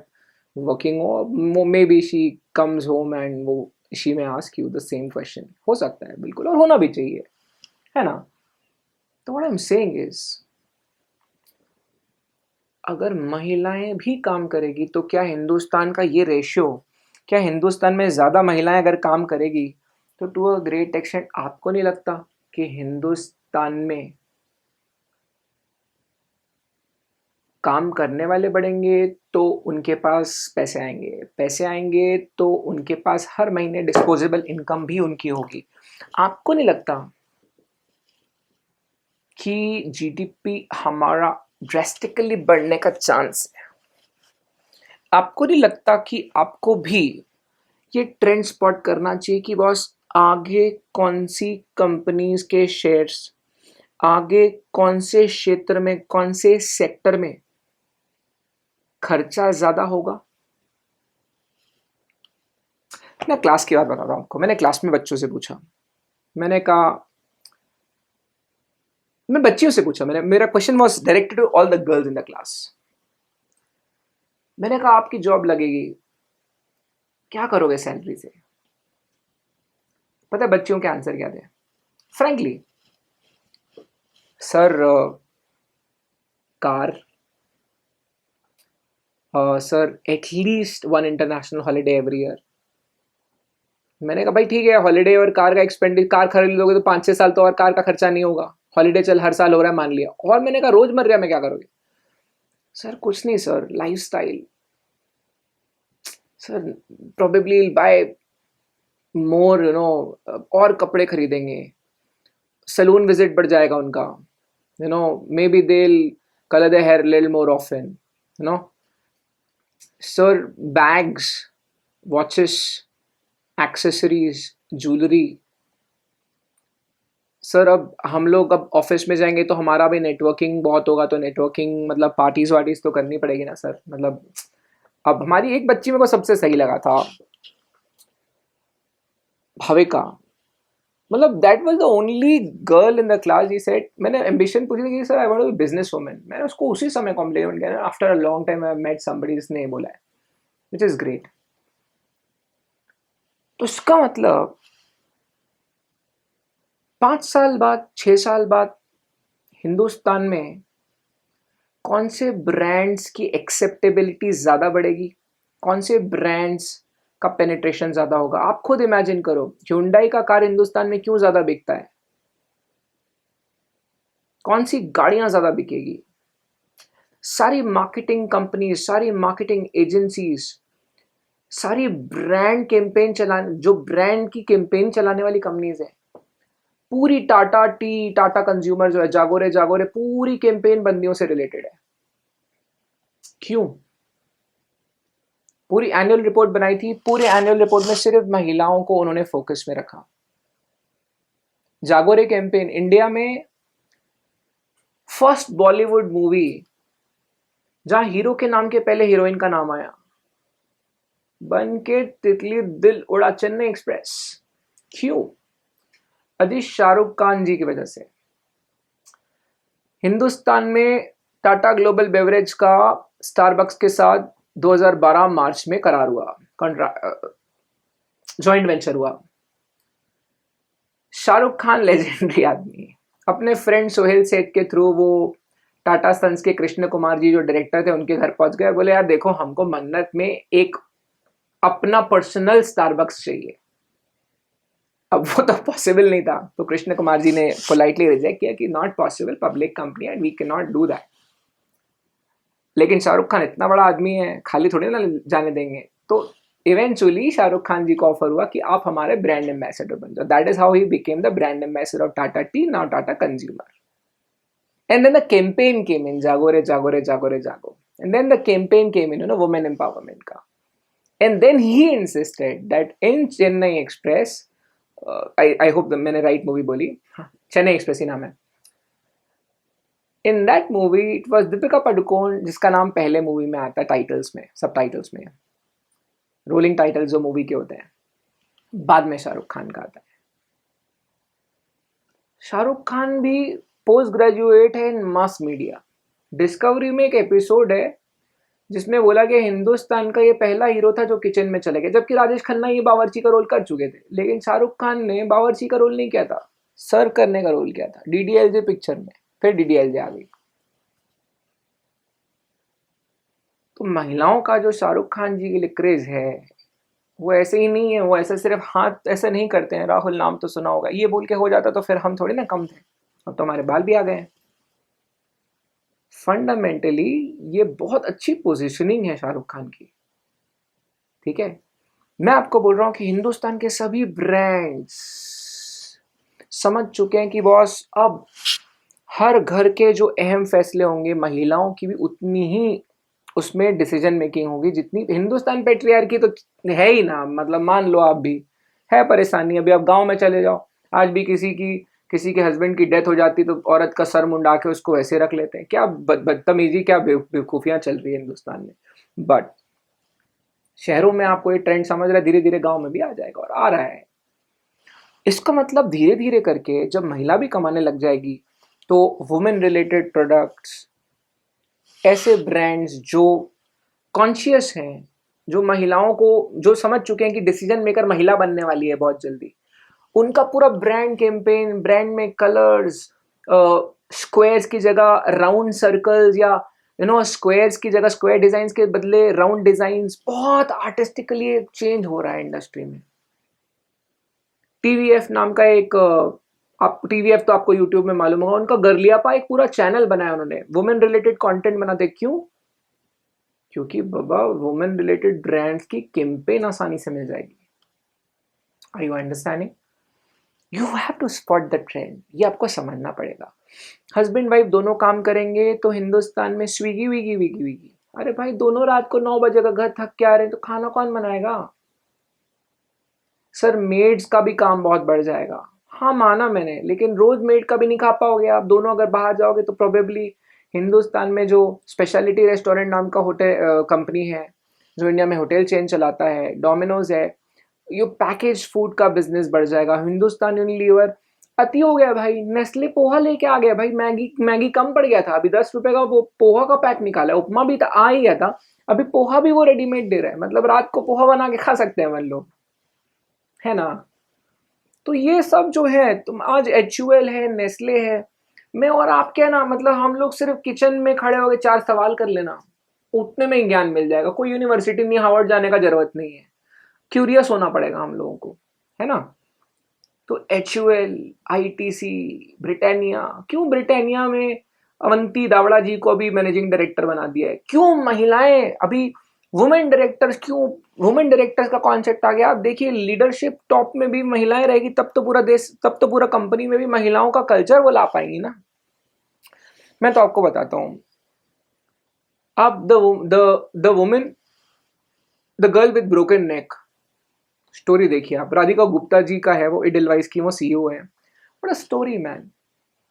वर्किंग हो, may be she comes home and वो शी में ask you the same question. हो सकता है बिल्कुल, और होना भी चाहिए, है ना? तो what I am saying is, अगर महिलाएं भी काम करेगी तो क्या हिंदुस्तान का ये रेशियो, क्या हिंदुस्तान में ज़्यादा महिलाएं अगर काम करेगी तो टू अ ग्रेट एक्सटेंट आपको नहीं लगता कि हिंदुस्तान में काम करने वाले बढ़ेंगे, तो उनके पास पैसे आएंगे, पैसे आएंगे तो उनके पास हर महीने डिस्पोजेबल इनकम भी उनकी होगी। आपको नहीं लगता कि जीडीपी हमारा ड्रेस्टिकली बढ़ने का चांस है? आपको नहीं लगता कि आपको भी ये ट्रेंड स्पॉट करना चाहिए कि बॉस आगे कौन सी कंपनीज के शेयर्स, आगे कौन से क्षेत्र में, कौन से सेक्टर में खर्चा ज्यादा होगा? मैं क्लास की बात बता रहा हूँ आपको। मैंने क्लास में बच्चों से पूछा, मैंने कहा, मैं बच्चियों से पूछा, मैंने, मेरा question was directed to all the girls in the class. मैंने कहा आपकी जॉब लगेगी, क्या करोगे सैलरी से? पता है बच्चियों के आंसर क्या थे? Frankly, sir car, sir at least 1 international holiday every year. मैंने कहा भाई ठीक है, हॉलीडे और कार का एक्सपेंडिचर, कार खरीद लोगे तो 5-6 साल तो और कार का खर्चा नहीं होगा, हॉलीडे चल हर साल हो रहा है मान लिया। और मैंने कहा रोजमर्रा में क्या करोगे? सर कुछ नहीं sir, lifestyle sir, probably buy more, और कपड़े खरीदेंगे, सलून विजिट बढ़ जाएगा उनका, maybe they'll color their hair a little more often. Sir, bags, watches, accessories, jewelry. Sir अब हम लोग अब ऑफिस में जाएंगे तो हमारा भी नेटवर्किंग बहुत होगा, तो नेटवर्किंग मतलब पार्टीज वार्टीज तो करनी पड़ेगी ना सर. मतलब अब हमारी एक बच्ची मेरे को सबसे सही लगा था, भाविका. मतलब that was the only girl in the class. He said, मैंने एम्बिशन पूछी थी कि sir I want to be business woman. मैंने उसको उसी समय कॉम्प्लीमेंट किया. After a long time I met somebody जिसने ये बोला है, विच इज ग्रेट. तो इसका मतलब 5 साल बाद, 6 साल बाद हिंदुस्तान में कौन से ब्रांड्स की एक्सेप्टेबिलिटी ज़्यादा बढ़ेगी, कौन से ब्रांड्स का पेनिट्रेशन ज़्यादा होगा. आप खुद इमेजिन करो, Hyundai का कार हिंदुस्तान में क्यों ज़्यादा बिकता है, कौन सी गाड़ियां ज़्यादा बिकेगी. सारी मार्केटिंग कंपनीज, सारी मार्केटिंग एजेंसीज, सारी ब्रांड कैंपेन चलाने, जो ब्रांड की कैंपेन चलाने वाली कंपनीज है, पूरी टाटा टी, टाटा कंज्यूमर जो है, जागोरे जागोरे, पूरी कैंपेन बंदियों से रिलेटेड है. क्यों? पूरी एनुअल रिपोर्ट बनाई थी, पूरे एनुअल रिपोर्ट में सिर्फ महिलाओं को उन्होंने फोकस में रखा. जागोरे कैंपेन इंडिया में फर्स्ट बॉलीवुड मूवी जहां हीरो के नाम के पहले हीरोइन का नाम आया. बन के तितली दिल उड़ा चेन्नई एक्सप्रेस. क्यों? अभी शाहरुख खान जी की वजह से. हिंदुस्तान में टाटा ग्लोबल बेवरेज का स्टारबक्स के साथ 2012 मार्च में करार हुआ, जॉइंट वेंचर हुआ. शाहरुख खान लेजेंडरी आदमी, अपने फ्रेंड सोहेल सेठ के थ्रू वो टाटा सन्स के कृष्ण कुमार जी जो डायरेक्टर थे उनके घर पहुंच गए. बोले यार देखो, हमको मन्नत में एक अपना पर्सनल स्टारबक्स चाहिए. अब वो तो पॉसिबल नहीं था, तो कृष्ण कुमार जी ने पोलाइटली रिजेक्ट किया कि not possible, public company and we can not do that. लेकिन शाहरुख खान इतना बड़ा आदमी है, खाली थोड़ी ना जाने देंगे. तो इवेंचुअली शाहरुख खान जी को ऑफर हुआ कि आप हमारे ब्रांड एम्बेसडर बन जाओ. That is how he became the brand ambassador of Tata tea, now Tata consumer. And then the campaign came in, जागोरे जागोरे जागोरे जागो. And then the campaign came in, women empowerment का. And then he insisted that in Chennai express, I hope मैंने right movie बोली, Chennai express ही नाम है. In that movie it was Deepika Padukone, जिसका नाम पहले मूवी में आता है टाइटल्स में, सब टाइटल्स में, रोलिंग टाइटल्स जो मूवी के होते हैं. बाद में शाहरुख खान का आता है. शाहरुख खान भी पोस्ट ग्रेजुएट है इन मास मीडिया. डिस्कवरी में एक एपिसोड है जिसमें बोला कि हिंदुस्तान का ये पहला हीरो था जो किचन में चले गए, जबकि राजेश खन्ना ये बावर्ची का रोल कर चुके थे. लेकिन शाहरुख खान ने बावर्ची का रोल नहीं किया था, सर्व करने का रोल किया था डीडीएलजे पिक्चर में. फिर डीडीएलजे आ गई. तो महिलाओं का जो शाहरुख खान जी के लिए क्रेज है वो ऐसे ही नहीं है. वो ऐसा सिर्फ हाथ ऐसा नहीं करते हैं, राहुल नाम तो सुना होगा, ये बोल के हो जाता तो फिर हम थोड़ी ना कम थे. अब तो हमारे बाल भी आ गए हैं. फंडामेंटली ये बहुत अच्छी पोजीशनिंग है शाहरुख खान की. ठीक है, मैं आपको बोल रहा हूं कि हिंदुस्तान के सभी ब्रांड्स समझ चुके हैं कि बॉस अब हर घर के जो अहम फैसले होंगे, महिलाओं की भी उतनी ही उसमें डिसीजन मेकिंग होगी जितनी हिंदुस्तान पेट्रियार्की तो है ही ना. मतलब मान लो आप भी है परेशानी. अभी आप गांव में चले जाओ, आज भी किसी के हस्बैंड की डेथ हो जाती तो औरत का सर मुंडा के उसको वैसे रख लेते हैं. क्या बदतमीजी, क्या बेवकूफियां चल रही है हिंदुस्तान में. बट शहरों में आपको ये ट्रेंड समझ रहा है, धीरे धीरे गांव में भी आ जाएगा और आ रहा है. इसका मतलब धीरे धीरे करके जब महिला भी कमाने लग जाएगी तो वुमेन रिलेटेड प्रोडक्ट्स, ऐसे ब्रांड्स जो कॉन्शियस हैं, जो महिलाओं को, जो समझ चुके हैं कि डिसीजन मेकर महिला बनने वाली है बहुत जल्दी, उनका पूरा ब्रांड कैंपेन, ब्रांड में कलर्स, स्क्वायर्स की जगह राउंड सर्कल्स, या स्क्वायर्स की जगह स्क्वायर डिजाइन के बदले राउंड डिजाइन, बहुत आर्टिस्टिकली चेंज हो रहा है इंडस्ट्री में. टीवीएफ नाम का एक आप टीवीएफ तो आपको यूट्यूब में मालूम होगा, उनका गर्लियापा एक पूरा चैनल बनाया उन्होंने, वुमेन रिलेटेड कंटेंट बनाते. क्यों? क्योंकि बाबा वुमेन रिलेटेड ब्रांड्स की कैंपेन आसानी से मिल जाएगी. Are you understanding? You have to spot the trend. ये आपको समझना पड़ेगा. हस्बैंड वाइफ दोनों काम करेंगे तो हिंदुस्तान में स्विगी विगी विगी विगी। अरे भाई दोनों रात को 9 बजे का घर थक के आ रहे हैं तो खाना कौन बनाएगा? सर मेड्स का भी काम बहुत बढ़ जाएगा। हाँ माना मैंने, लेकिन रोज मेड का भी नहीं खा पाओगे आप दोनों अगर बाहर जाओगे तो प्रोबेबली हिंदुस्तान में जो स्पेशलिटी रेस्टोरेंट नाम का होटल कंपनी है जो इंडिया में होटल चेन चलाता है, डोमिनोज है, ये पैकेज फूड का बिजनेस बढ़ जाएगा। हिंदुस्तान यूनिलीवर अति हो गया भाई, नेस्ले पोहा लेके आ गया भाई, मैगी मैगी कम पड़ गया था, अभी 10 रुपए का वो पोहा का पैक निकाला, उपमा भी आ ही गया था, अभी पोहा भी वो रेडीमेड दे रहा है, मतलब रात को पोहा बना के खा सकते हैं मन लोग, है ना? तो ये सब जो है, तुम आज HUL है, नेस्ले है, मैं और आप क्या ना, मतलब हम लोग सिर्फ किचन में खड़े होकर 4 सवाल कर लेना, उतने में ही ज्ञान मिल जाएगा। कोई यूनिवर्सिटी नहीं, हार्वर्ड जाने का जरूरत नहीं है, क्यूरियस होना पड़ेगा हम लोगों को, है ना? तो HUL, ITC, ब्रिटानिया, क्यों ब्रिटानिया में अवंती दावड़ा जी को अभी मैनेजिंग डायरेक्टर बना दिया है? क्यों महिलाएं अभी वुमेन डायरेक्टर्स, क्यों वुमेन डायरेक्टर्स का कॉन्सेप्ट आ गया? आप देखिए लीडरशिप टॉप में भी महिलाएं रहेगी तब तो पूरा देश, तब तो पूरा कंपनी में भी महिलाओं का कल्चर वो ला पाएंगी ना। मैं तो आपको बताता हूं, आप the women, the girl with broken neck story देखिए आप, राधिका गुप्ता जी का है वो, एडलवाइस की वो CEO है, बड़ा story man.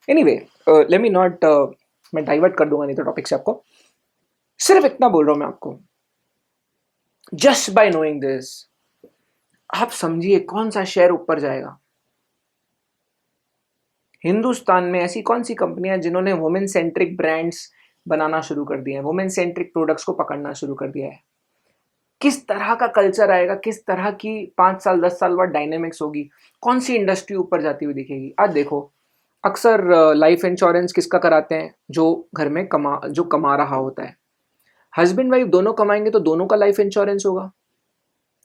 Anyway let me not, मैं डाइवर्ट कर दूंगा नहीं तो टॉपिक से आपको, सिर्फ इतना बोल रहा हूं मैं आपको, जस्ट बाय नोइंग दिस आप समझिए कौन सा शेयर ऊपर जाएगा। हिंदुस्तान में ऐसी कौन सी कंपनियां जिन्होंने वुमेन सेंट्रिक ब्रांड्स बनाना शुरू कर दिए हैं, वुमेन सेंट्रिक प्रोडक्ट्स को पकड़ना शुरू कर दिया है? किस तरह का कल्चर आएगा, किस तरह की 5 साल 10 साल बाद डायनेमिक्स होगी, कौन सी इंडस्ट्री ऊपर जाती हुई दिखेगी? आज देखो, अक्सर लाइफ इंश्योरेंस किसका कराते हैं? जो घर में जो कमा रहा होता है। हस्बैंड वाइफ दोनों कमाएंगे तो दोनों का लाइफ इंश्योरेंस होगा,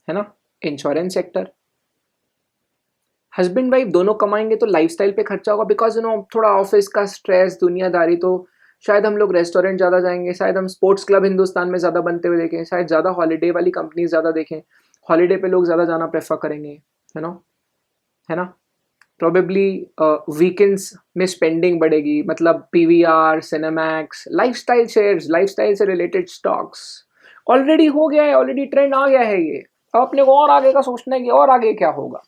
है ना? Insurance sector. हस्बैंड वाइफ दोनों कमाएंगे तो लाइफस्टाइल पे खर्चा होगा, बिकॉज थोड़ा ऑफिस का स्ट्रेस, दुनियादारी, तो शायद हम लोग रेस्टोरेंट ज़्यादा जाएंगे, शायद हम स्पोर्ट्स क्लब हिंदुस्तान में ज़्यादा बनते हुए देखें, शायद ज़्यादा हॉलीडे वाली कंपनीज ज़्यादा देखें, हॉलीडे पे लोग ज़्यादा जाना प्रेफर करेंगे, है ना? है ना? प्रोबेबली वीकेंड्स में स्पेंडिंग बढ़ेगी, मतलब PVR, Cinemax, lifestyle shares, lifestyle से रिलेटेड स्टॉक्स ऑलरेडी हो गया है, ऑलरेडी ट्रेंड आ गया है ये। अब अपने को और आगे का सोचना है कि और आगे क्या होगा,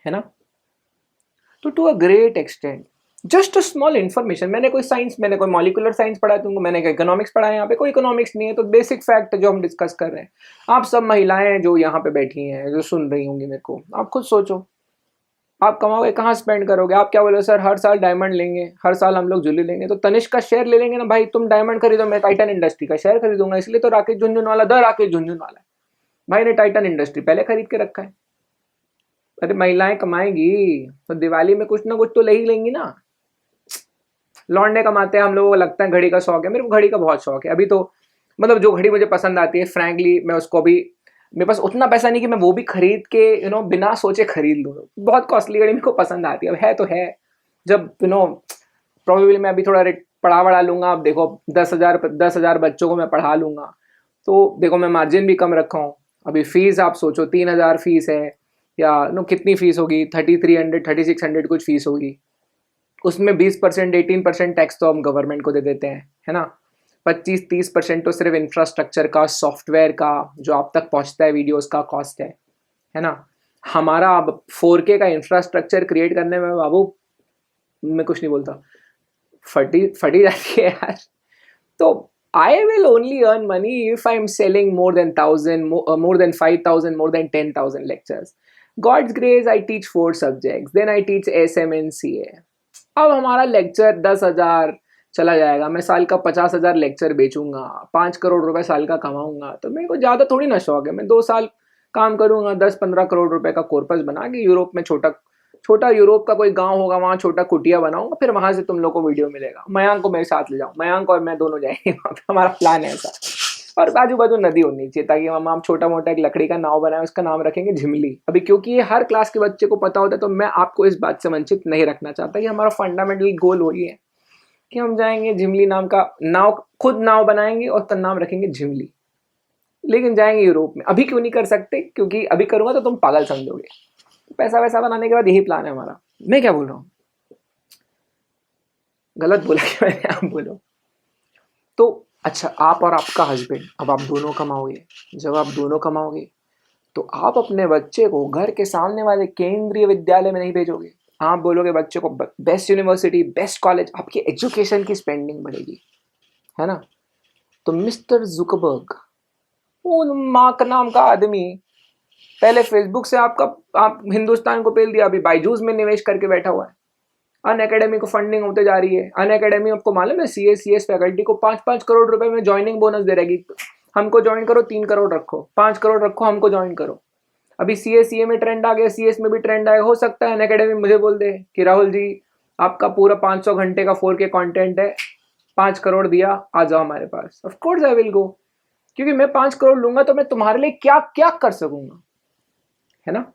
है ना? तो to a great extent, just a small information, मैंने कोई मॉलिकुलर साइंस पढ़ा है तुमको, मैंने कोई इकोनॉमिक्स पढ़ा है, यहाँ पे कोई इकोनॉमिक्स नहीं है, तो बेसिक फैक्ट जो हम डिस्कस कर रहे हैं, आप सब महिलाएं जो यहाँ पे बैठी हैं, जो सुन रही होंगी मेरे को, आप खुद सोचो, आप कमाओगे कहाँ स्पेंड करोगे? आप क्या बोलो सर, हर साल डायमंड लेंगे, हर साल हम लोग ज्वेलरी लेंगे, तो तनिष्क का शेयर ले लेंगे ना भाई, तुम डायमंड खरीदो, मैं टाइटन इंडस्ट्री का शेयर खरीदूंगा, इसलिए तो राकेश झुनझुनवाला द राकेश झुनझुनवाला है भाई ने टाइटन इंडस्ट्री पहले खरीद के रखा है। अरे महिलाएं कमाएंगी तो दिवाली में कुछ ना कुछ तो ले ही लेंगी ना। लौंडे कमाते हैं, हम लोगों को लगता है घड़ी का शौक है, मेरे को घड़ी का बहुत शौक है, अभी तो मतलब जो घड़ी मुझे पसंद आती है फ्रैंकली मैं उसको भी, मेरे पास उतना पैसा नहीं कि मैं वो भी खरीद के बिना सोचे खरीद लूँ, बहुत कॉस्टली घड़ी मेरे को पसंद आती है, अब है तो है, जब प्रोबेबली मैं अभी थोड़ा पढ़ा वढ़ा लूंगा, अब देखो 10,000 बच्चों को मैं पढ़ा लूंगा, तो देखो मैं मार्जिन भी कम रखा हूँ। अभी फीस आप सोचो 3,000 फीस है, या कितनी फीस होगी, 3,300 3,600 कुछ फीस होगी, उसमें 20% 18% टैक्स तो हम गवर्नमेंट को दे देते हैं, है ना? 25-30% तो सिर्फ इंफ्रास्ट्रक्चर का, सॉफ्टवेयर का, जो आप तक पहुंचता है वीडियोस का कॉस्ट है ना? हमारा अब 4K का इंफ्रास्ट्रक्चर क्रिएट करने में बाबू, मैं कुछ नहीं बोलता, फटी जाती है यार। तो I will only earn money if I am selling more than 1,000, more than 5,000, more than 10,000 lectures. God's grace, I teach 4 subjects, then I teach SM and CA. अब हमारा लेक्चर 10,000 चला जाएगा, मैं साल का 50,000 लेक्चर बेचूंगा, 5 करोड़ रुपए साल का कमाऊंगा, तो मेरे को ज़्यादा थोड़ी ना शौक है, मैं 2 साल काम करूंगा, 10-15 करोड़ रुपए का कॉर्पस बना के यूरोप में, छोटा यूरोप का कोई गांव होगा वहाँ छोटा कुटिया बनाऊंगा, फिर वहां से तुम लोग को वीडियो मिलेगा, मयांक को मेरे साथ ले जाऊँ, मयांक और मैं दोनों जाएंगे वहाँ पे, हमारा प्लान है ऐसा, और बाजू बाजू नदी होनी चाहिए ताकि हम छोटा मोटा एक लकड़ी का नाव बनाए, उसका नाम रखेंगे झिमली। अभी क्योंकि ये हर क्लास के बच्चे को पता होता है, तो मैं आपको इस बात से वंचित नहीं रखना चाहता, कि हमारा फंडामेंटल गोल वही है कि हम जाएंगे झिमली नाम का नाव, खुद नाव बनाएंगे और तब नाम रखेंगे झिमली, लेकिन जाएंगे यूरोप में। अभी क्यों नहीं कर सकते? क्योंकि अभी करूंगा तो तुम पागल समझोगे, पैसा वैसा बनाने के बाद यही प्लान है हमारा। मैं क्या बोल रहा हूँ, गलत बोला क्या मैंने, आप बोलो। तो अच्छा, आप और आपका हस्बैंड, अब आप दोनों कमाओगे। जब आप दोनों कमाओगे तो आप अपने बच्चे को घर के सामने वाले केंद्रीय विद्यालय में नहीं भेजोगे। आप बोलोगे बच्चे को बेस्ट यूनिवर्सिटी, बेस्ट कॉलेज, आपकी एजुकेशन की स्पेंडिंग बढ़ेगी, है ना। तो मिस्टर जुकरबर्ग, वो मार्क नाम का आदमी, पहले फेसबुक से आप हिंदुस्तान को पेल दिया, अभी बायजूस में निवेश करके बैठा हुआ है। अन अकेडमी को फंडिंग होते जा रही है। अन अकेडमी आपको मालूम है CS फैकल्टी को 5-5 करोड़ रुपए में ज्वाइनिंग बोनस दे रहेगी। हमको ज्वाइन करो 3 करोड़ रखो, 5 करोड़ रखो, हमको ज्वाइन करो। अभी CA में ट्रेंड आ गया, CS में भी ट्रेंड आएगा। हो सकता है अन अकेडमी मुझे बोल दे कि राहुल जी आपका पूरा 500 घंटे का 4K कंटेंट है, 5 करोड़ दिया, आ जाओ हमारे पास। Of course I will go, क्योंकि मैं 5 करोड़ लूंगा तो मैं तुम्हारे लिए क्या क्या कर सकूंगा, है ना।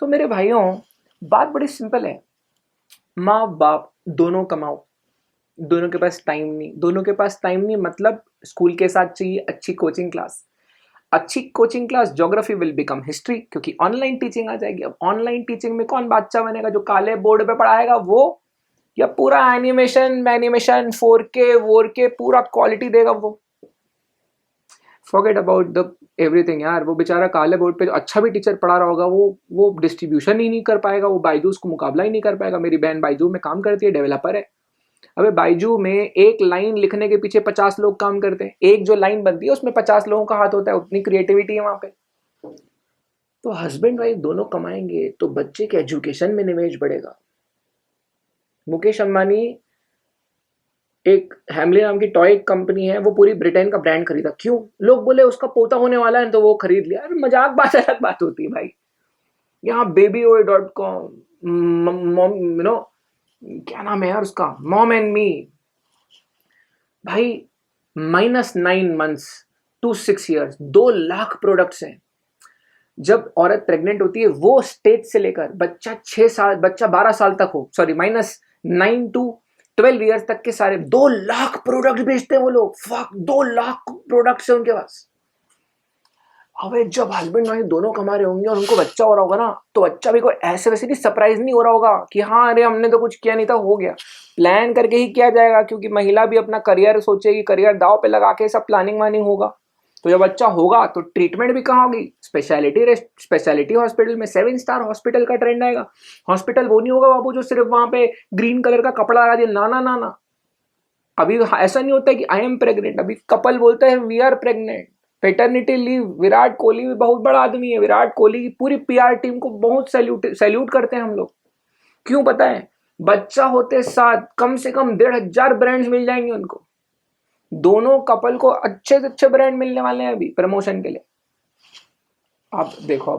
तो मेरे भाइयों, बात बड़ी सिंपल है। माँ बाप दोनों कमाओ, दोनों के पास टाइम नहीं। दोनों के पास टाइम नहीं मतलब स्कूल के साथ चाहिए अच्छी कोचिंग क्लास। अच्छी coaching class, geography will become history, क्योंकि ऑनलाइन टीचिंग आ जाएगी। अब ऑनलाइन टीचिंग में कौन बादशाह बनेगा, जो काले बोर्ड पे पढ़ाएगा वो, या पूरा एनिमेशन 4K वोर के पूरा क्वालिटी देगा वो। फॉरगेट अबाउट द एवरीथिंग यार। वो बेचारा काले बोर्ड पे जो अच्छा भी टीचर पढ़ा रहा होगा, वो डिस्ट्रीब्यूशन ही नहीं कर पाएगा, वो बायजूस को मुकाबला ही नहीं कर पाएगा। मेरी बहन बायजू में काम करती है, डेवलपर है। अबे बायजू में एक लाइन लिखने के पीछे 50 लोग काम करते हैं। एक जो लाइन बनती है उसमें 50 लोगों का हाथ होता है, उतनी क्रिएटिविटी है वहां पे। तो हस्बैंड वाइफ दोनों कमाएंगे तो बच्चे के एजुकेशन में निवेश बढ़ेगा। मुकेश अंबानी, एक हैमली नाम की टॉय कंपनी है, वो पूरी ब्रिटेन का ब्रांड खरीदा। क्यों? लोग बोले उसका पोता होने वाला है तो वो खरीद लिया। अरे मजाक बात, अलग बात होती है भाई। यहाँ babyoy.com, मॉम, क्या नाम है यार उसका, मॉम एंड मी भाई, -9 months to 6 years, 2 lakh products हैं। जब औरत प्रेग्नेंट होती है, वो स्टेज से लेकर बच्चा 6 साल, बच्चा 12 साल तक हो, सॉरी -9 to 12 years तक के सारे 2 लाख प्रोडक्ट बेचते हैं वो लोग। फक, 2 लाख प्रोडक्ट्स है उनके पास। अबे जब हस्बैंड वाइफ दोनों कमा रहे होंगे और उनको बच्चा हो रहा होगा ना, तो बच्चा भी कोई ऐसे वैसे नहीं सरप्राइज नहीं हो रहा होगा कि हाँ अरे हमने तो कुछ किया नहीं था, हो गया। प्लान करके ही किया जाएगा, क्योंकि महिला भी अपना करियर सोचेगी, करियर दाव पे लगा के सब प्लानिंग वानिंग होगा। तो जब बच्चा होगा तो ट्रीटमेंट भी कहाँ होगी, स्पेशलिटी हॉस्पिटल में। 7 स्टार हॉस्पिटल का ट्रेंड आएगा। हॉस्पिटल वो नहीं होगा बाबू जो सिर्फ वहां पे ग्रीन कलर का कपड़ा लगा दिया, ना ना ना ना। अभी ऐसा नहीं होता है कि आई एम प्रेग्नेंट, अभी कपल बोलता है we are pregnant. Paternity leave, Virat Kohli भी बहुत बड़ा आदमी है, विराट कोहली की पूरी PR टीम को बहुत सैल्यूट करते हैं हम लोग। क्यों पता है? बच्चा होते साथ कम से कम 1,500 ब्रांड्स मिल जाएंगे उनको। दोनों कपल को अच्छे से अच्छे ब्रांड मिलने वाले हैं अभी प्रमोशन के लिए। आप देखो,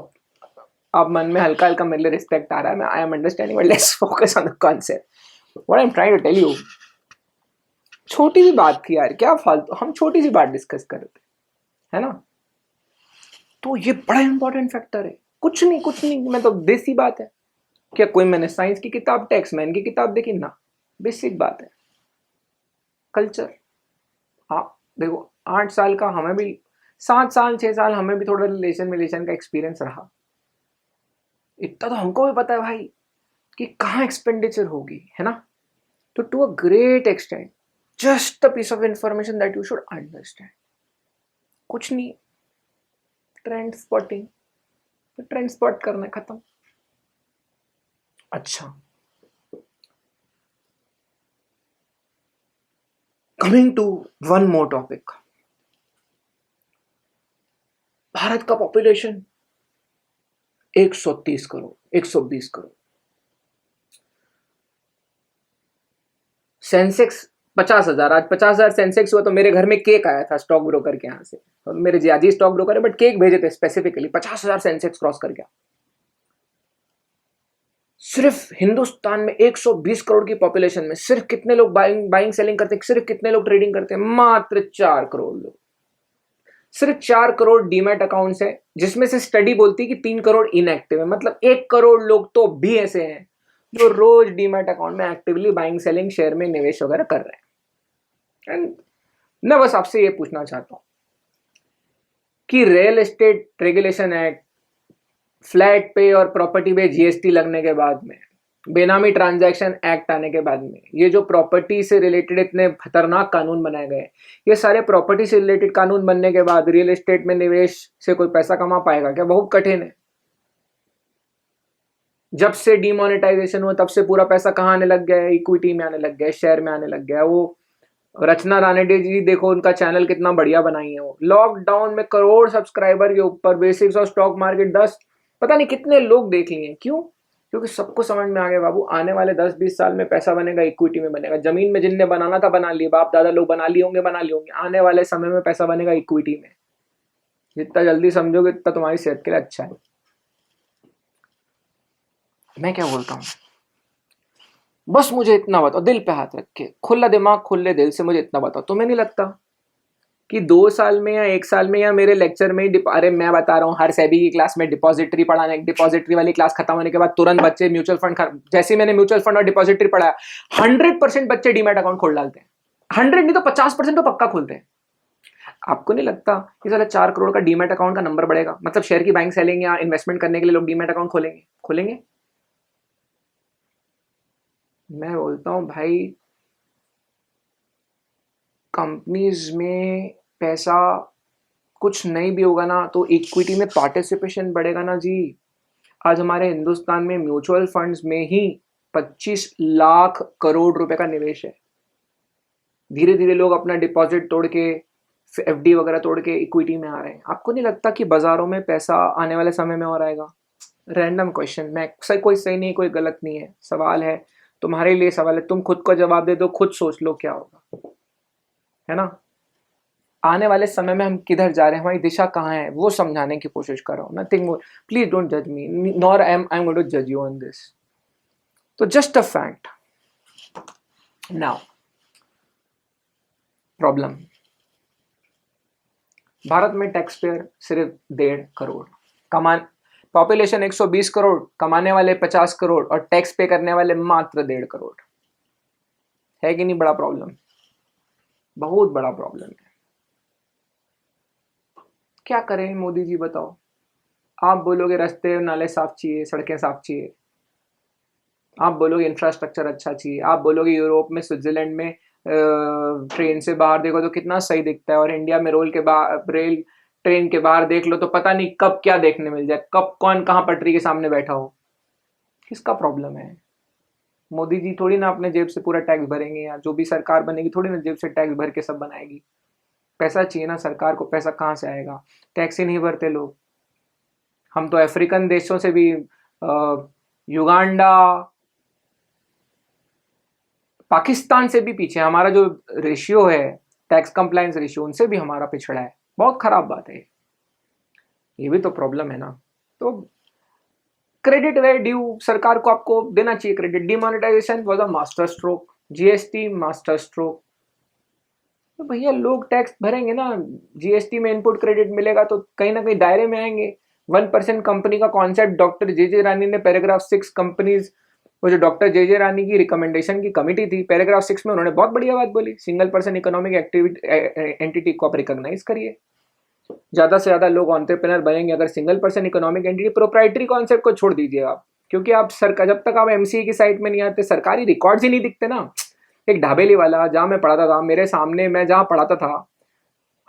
अब मन में हल्का हल्का मेरे लिए रिस्पेक्ट आ रहा है। मैं I am understanding, but let's focus on the concept. What I am trying to tell you, छोटी सी बात थी यार, क्या फालतू, हम छोटी सी बात डिस्कस कर रहे थे, है ना। तो ये बड़ा इंपॉर्टेंट फैक्टर है। कुछ नहीं, मैं तो देसी बात है। क्या कोई मैंने साइंस की किताब, टेक्समैन की किताब देखी ना, बेसिक बात है। कल्चर, हाँ देखो, 8 साल का हमें भी, 7 साल 6 साल हमें भी थोड़ा रिलेशन का एक्सपीरियंस रहा। इतना तो हमको भी पता है भाई कि कहाँ एक्सपेंडिचर होगी, है ना। तो to a great extent, just a piece of information that you should understand. कुछ नहीं, ट्रेंड स्पॉटिंग, तो ट्रेंड स्पॉट करना, खत्म। अच्छा, coming to one more topic. Bharat का पॉपुलेशन 130 करोड़, 120 करोड़। सेंसेक्स 50,000, आज 50,000 सेंसेक्स हुआ तो मेरे घर में केक आया था स्टॉक ब्रोकर के यहाँ से। और मेरे जियाजी स्टॉक ब्रोकर है, बट केक भेजे थे स्पेसिफिकली। 50,000 सेंसेक्स क्रॉस कर गया। सिर्फ हिंदुस्तान में 120 करोड़ की पॉपुलेशन में सिर्फ कितने लोग बाइंग सेलिंग करते हैं, सिर्फ कितने लोग ट्रेडिंग करते हैं? मात्र 4 करोड़ लोग। सिर्फ 4 करोड़ डीमैट अकाउंट्स है, जिसमें से स्टडी बोलती है कि 3 करोड़ इनएक्टिव है। मतलब 1 करोड़ लोग तो भी ऐसे हैं जो रोज डीमैट अकाउंट में एक्टिवली बाइंग सेलिंग, शेयर में निवेश वगैरह कर रहे हैं। एंड मैं बस आपसे ये पूछना चाहता हूं कि real estate regulation act, flat पे और प्रॉपर्टी पे GST लगने के बाद में बेनामी ट्रांजैक्शन एक्ट आने के बाद में ये जो प्रॉपर्टी से रिलेटेड इतने खतरनाक कानून बनाए गए, ये सारे प्रॉपर्टी से रिलेटेड कानून बनने के बाद रियल एस्टेट में निवेश से कोई पैसा कमा पाएगा क्या? बहुत कठिन है। जब से डीमोनेटाइजेशन हुआ तब से पूरा पैसा कहाँ आने लग गया है? इक्विटी में आने लग गया है, शेयर में आने लग गया है। वो रचना रानेडे जी देखो, उनका चैनल कितना बढ़िया बनाई है। वो लॉकडाउन में करोड़ सब्सक्राइबर के ऊपर बेसिक्स और स्टॉक मार्केट 10 पता नहीं कितने लोग देख लिए। क्यों? क्योंकि सबको समझ में आ गया बाबू, आने वाले 10-20 साल में पैसा बनेगा इक्विटी में बनेगा। जमीन में जिनने बनाना था बना लिए, बाप दादा लोग बना लिए होंगे। आने वाले समय में पैसा बनेगा इक्विटी में। जितना जल्दी समझोगे उतना तुम्हारी सेहत के लिए अच्छा है। मैं क्या बोलता हूँ, बस मुझे इतना बताओ, दिल पे हाथ रख के, खुला दिमाग खुले दिल से मुझे इतना बताओ, तुम्हें नहीं लगता कि 2 साल में या 1 साल में या मेरे लेक्चर में ही अरे मैं बता रहा हूँ, हर सेबी की क्लास में डिपॉजिटरी पढ़ाने, डिपॉजिटरी वाली क्लास खत्म होने के बाद तुरंत बच्चे म्यूचुअल फंड, जैसे मैंने म्यूचुअल फंड और डिपॉजिटरी पढ़ाया, 100% बच्चे डीमैट अकाउंट खोल डालते हैं। 100 नहीं तो 50% तो पक्का खोलते हैं। आपको नहीं लगता कि साला 4 करोड़ का डीमैट अकाउंट का नंबर बढ़ेगा? मतलब शेयर की बाइंग सेलिंग या इन्वेस्टमेंट करने के लिए लोग डीमैट अकाउंट खोलेंगे। मैं बोलता हूँ भाई, कंपनीज में पैसा कुछ नहीं भी होगा ना तो इक्विटी में पार्टिसिपेशन बढ़ेगा ना जी। आज हमारे हिंदुस्तान में म्यूचुअल फंड्स में ही 25 लाख करोड़ रुपए का निवेश है। धीरे धीरे लोग अपना डिपॉजिट तोड़ के, एफडी वगैरह तोड़ के इक्विटी में आ रहे हैं। आपको नहीं लगता कि बाजारों में पैसा आने वाले समय में और आएगा? रैंडम क्वेश्चन, मैं कोई सही नहीं कोई गलत नहीं है, सवाल है तुम्हारे लिए, सवाल है, तुम खुद को जवाब दे दो, खुद सोच लो क्या होगा, है ना? आने वाले समय में हम किधर जा रहे हैं, हमारी दिशा कहाँ है, वो समझाने की कोशिश कर रहा हूँ। Nothing more. प्लीज डोंट जज मी, nor I am going to जज यू ऑन दिस। तो just a fact. Now problem, Bharat में टैक्स पेयर सिर्फ 1.5 करोड़, कमान पॉपुलेशन 120 करोड़, कमाने वाले 50 करोड़ और टैक्स पे करने वाले मात्र 1.5 करोड़। है कि नहीं बड़ा प्रॉब्लम? बहुत बड़ा प्रॉब्लम है। क्या करें मोदी जी बताओ? आप बोलोगे रास्ते नाले साफ चाहिए, सड़कें साफ चाहिए, आप बोलोगे इंफ्रास्ट्रक्चर अच्छा चाहिए, आप बोलोगे यूरोप में, स्विट्जरलैंड में ट्रेन से बाहर देखो तो कितना सही दिखता है, और इंडिया में रेल ट्रेन के बाहर देख लो तो पता नहीं कब क्या देखने मिल जाए, कब कौन कहाँ पटरी के सामने बैठा हो। किसका प्रॉब्लम है? मोदी जी थोड़ी ना अपने जेब से पूरा टैक्स भरेंगे, या जो भी सरकार बनेगी थोड़ी ना जेब से टैक्स भर के सब बनाएगी। पैसा चाहिए ना सरकार को, पैसा कहाँ से आएगा? टैक्स ही नहीं भरते लोग। हम तो अफ्रीकन देशों से भी, युगांडा, पाकिस्तान से भी पीछे, हमारा जो रेशियो है टैक्स कंप्लायंस रेशियो, उनसे भी हमारा पिछड़ा है। बहुत खराब बात है, ये भी तो प्रॉब्लम है ना। तो क्रेडिट वेयर ड्यू, सरकार को आपको देना चाहिए credit. Demonetisation was a master stroke, GST master stroke. तो भैया लोग टैक्स भरेंगे ना, जीएसटी में इनपुट क्रेडिट मिलेगा तो कहीं ना कहीं दायरे में आएंगे। 1% कंपनी का कॉन्सेप्ट डॉक्टर जे रानी ने पैराग्राफ 6 कंपनीज, वो जो डॉक्टर जे रानी की रिकमेंडेशन की कमिटी थी, पैराग्राफ 6 में उन्होंने बहुत बढ़िया बात बोली, single person economic activity entity को आप रिकॉग्नाइज करिए, ज्यादा से ज्यादा लोग एंटरप्रेन्योर बनेंगे अगर single person economic entity. Proprietary concept को छोड़ दीजिए आप, क्योंकि आप सरकार, जब तक आप एमसीए की साइट में नहीं आते सरकारी रिकॉर्ड्स ही नहीं दिखते ना। एक ढाबेली वाला, जहाँ मैं पढ़ाता था, मेरे सामने, मैं जहाँ पढ़ाता था,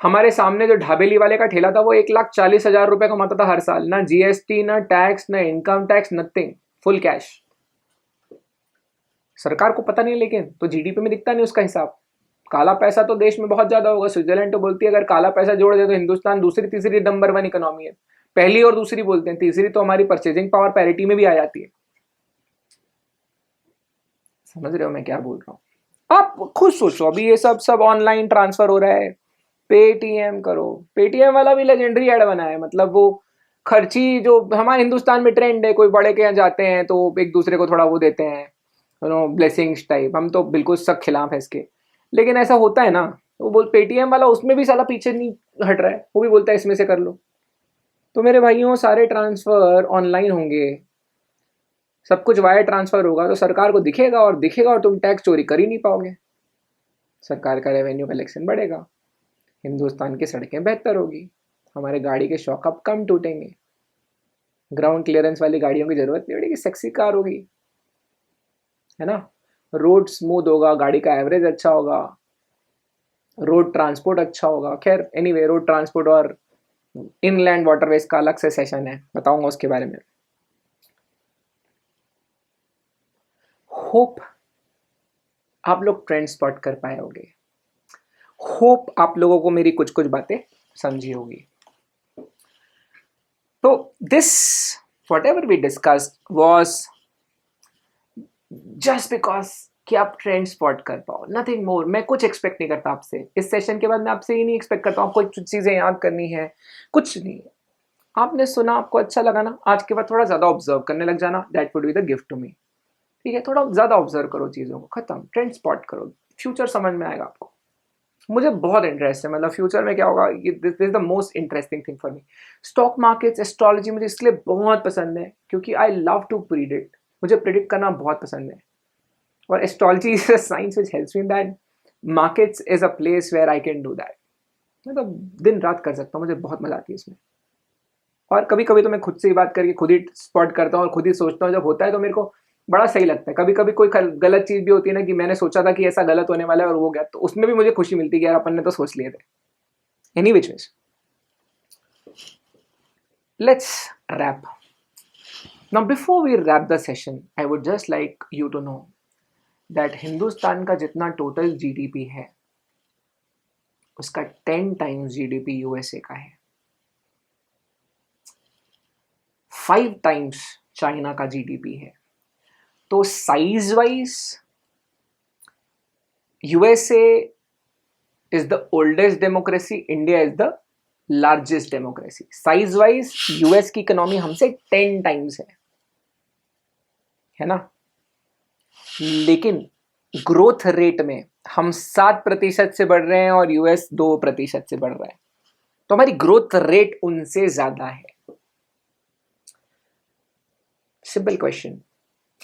हमारे सामने जो ढाबेली वाले का ठेला था वो 1,40,000 रुपए कमाता था हर साल, ना जीएसटी, ना टैक्स, ना income tax, nothing, full cash. सरकार को पता नहीं, लेकिन तो जीडीपी में दिखता नहीं उसका हिसाब। काला पैसा तो देश में बहुत ज्यादा होगा। स्विट्जरलैंड तो बोलती है अगर काला पैसा जोड़ दे तो हिंदुस्तान दूसरी तीसरी नंबर 1 इकोनॉमी है। पहली और दूसरी बोलते हैं, तीसरी तो हमारी परचेजिंग पावर पैरिटी में भी आ जाती है। समझ रहे हो मैं क्या बोल रहा हूँ? आप खुद सोचो, अभी ये सब ऑनलाइन ट्रांसफर हो रहा है, पेटीएम करो। पेटीएम वाला भी लेजेंडरी ऐड बना है, मतलब वो खर्ची जो हमारे हिंदुस्तान में ट्रेंड है, कोई बड़े के यहाँ जाते हैं तो एक दूसरे को थोड़ा वो देते हैं, ब्लेसिंग्स टाइप। हम तो बिल्कुल सब खिलाफ है इसके, लेकिन ऐसा होता है ना। वो बोल पेटीएम वाला उसमें भी साला पीछे नहीं हट रहा है, वो भी बोलता है इसमें से कर लो। तो मेरे भाइयों, सारे ट्रांसफर ऑनलाइन होंगे, सब कुछ वायर ट्रांसफर होगा, तो सरकार को दिखेगा और तुम टैक्स चोरी कर ही नहीं पाओगे। सरकार का रेवेन्यू कलेक्शन बढ़ेगा, हिंदुस्तान की सड़कें बेहतर होगी, हमारे गाड़ी के शॉकअप कम टूटेंगे, ग्राउंड क्लियरेंस वाली गाड़ियों की जरूरत नहीं पड़ेगी, सेक्सी कार होगी। है ना। रोड स्मूथ होगा, गाड़ी का एवरेज अच्छा होगा, रोड ट्रांसपोर्ट अच्छा होगा। खैर एनीवे, रोड ट्रांसपोर्ट और इनलैंड वाटरवेज का अलग से सेशन है, बताऊंगा उसके बारे में। होप आप लोग ट्रेंड स्पॉट कर पाए होगे, होप आप लोगों को मेरी कुछ कुछ बातें समझी होगी। तो this whatever we discussed was just because कि आप ट्रेंड स्पॉट कर पाओ, नथिंग मोर। मैं कुछ एक्सपेक्ट नहीं करता आपसे इस सेशन के बाद, मैं आपसे ये नहीं एक्सपेक्ट करता हूँ आपको कुछ चीजें याद करनी है, कुछ नहीं। आपने सुना, आपको अच्छा लगा ना, आज के बाद थोड़ा ज्यादा ऑब्जर्व करने लग जाना, that would be the gift to me. ठीक है, थोड़ा ज्यादा ऑब्जर्व करो चीजों को, खत्म। ट्रेंड स्पॉट करो, फ्यूचर समझ में आएगा आपको। मुझे बहुत इंटरेस्ट है, मतलब फ्यूचर में क्या होगा, this is the most interesting thing for me. Stock markets, astrology मुझे इसलिए बहुत पसंद है क्योंकि आई लव टू प्रिडिक्ट, मुझे प्रिडिक्ट करना बहुत पसंद है। और astrology is a science which helps me in that. Markets is a place where I can do that. मतलब दिन रात कर सकता हूँ, मुझे बहुत मजा आती है इसमें। और कभी कभी तो मैं खुद से ही बात करके खुद ही स्पॉट करता हूँ और खुद ही सोचता हूँ, जब होता है तो मेरे को बड़ा सही लगता है। कभी कभी कोई गलत चीज भी होती है ना, कि मैंने सोचा था कि ऐसा गलत होने वाला है और हो गया, तो उसमें भी मुझे खुशी मिलती है कि यार अपन ने तो सोच लिए थे। Any which ways, let's wrap now. Before we wrap the session, I would just like you to know that Hindustan का जितना टोटल जीडीपी है, उसका 10 टाइम्स जीडीपी यूएसए का है, 5 टाइम्स चाइना का जीडीपी है। तो size wise USA is the oldest democracy, India is the largest democracy. Size wise US की इकोनॉमी हमसे 10 टाइम्स है ना। लेकिन ग्रोथ रेट में हम 7% से बढ़ रहे हैं और यूएस 2% से बढ़ रहा है, तो हमारी ग्रोथ रेट उनसे ज्यादा है। सिंपल क्वेश्चन,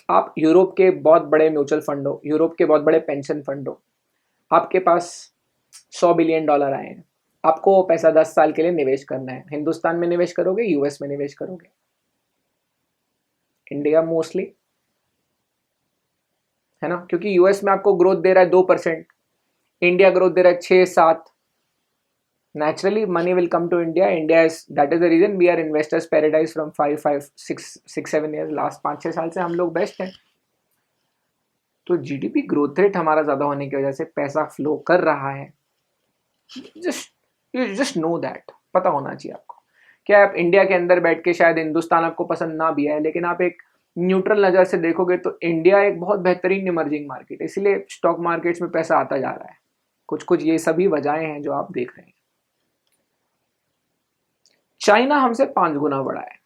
आप यूरोप के बहुत बड़े म्यूचुअल फंड हो, यूरोप के बहुत बड़े पेंशन फंड हो, आपके पास $100 बिलियन आए हैं, आपको वो पैसा 10 साल के लिए निवेश करना है। हिंदुस्तान में निवेश करोगे, यूएस में निवेश करोगे? इंडिया मोस्टली, है ना, क्योंकि यूएस में आपको ग्रोथ दे रहा है 2%, इंडिया ग्रोथ दे रहा है 6-7। naturally money will come to India is, that is the reason we are investors paradise from 5-6-7 years, last 5-6 साल से हम लोग बेस्ट हैं। तो जीडीपी ग्रोथ रेट हमारा ज्यादा होने की वजह से पैसा फ्लो कर रहा है। जस्ट नो दैट, पता होना चाहिए आपको। क्या आप इंडिया के अंदर बैठ के, शायद हिंदुस्तान आपको पसंद ना भी है, लेकिन आप एक न्यूट्रल नजर से देखोगे तो इंडिया एक बहुत बेहतरीन इमर्जिंग मार्केट है, इसलिए स्टॉक मार्केट्स में पैसा आता जा रहा है। कुछ कुछ ये सभी वजहें हैं जो आप देख रहे हैं। चाइना हमसे 5 गुना बड़ा है।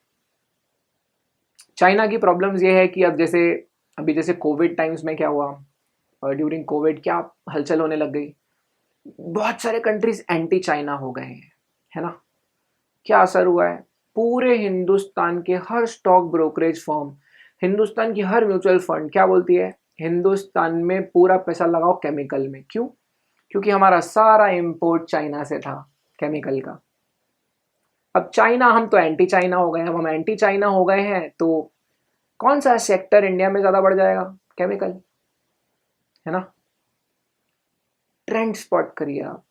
चाइना की प्रॉब्लम्स ये है कि अब जैसे अभी जैसे कोविड टाइम्स में क्या हुआ, और ड्यूरिंग कोविड क्या हलचल होने लग गई, बहुत सारे कंट्रीज एंटी चाइना हो गए हैं, है ना। क्या असर हुआ है, पूरे हिंदुस्तान के हर स्टॉक ब्रोकरेज फर्म, हिंदुस्तान की हर म्यूचुअल फंड क्या बोलती है, हिंदुस्तान में पूरा पैसा लगाओ केमिकल में। क्यों? क्योंकि हमारा सारा इंपोर्ट चाइना से था केमिकल का। अब चाइना, हम तो एंटी चाइना हो गए हैं। अब हम एंटी चाइना हो गए हैं तो कौन सा सेक्टर इंडिया में ज्यादा बढ़ जाएगा? केमिकल, है ना। ट्रेंड स्पॉट करिए आप।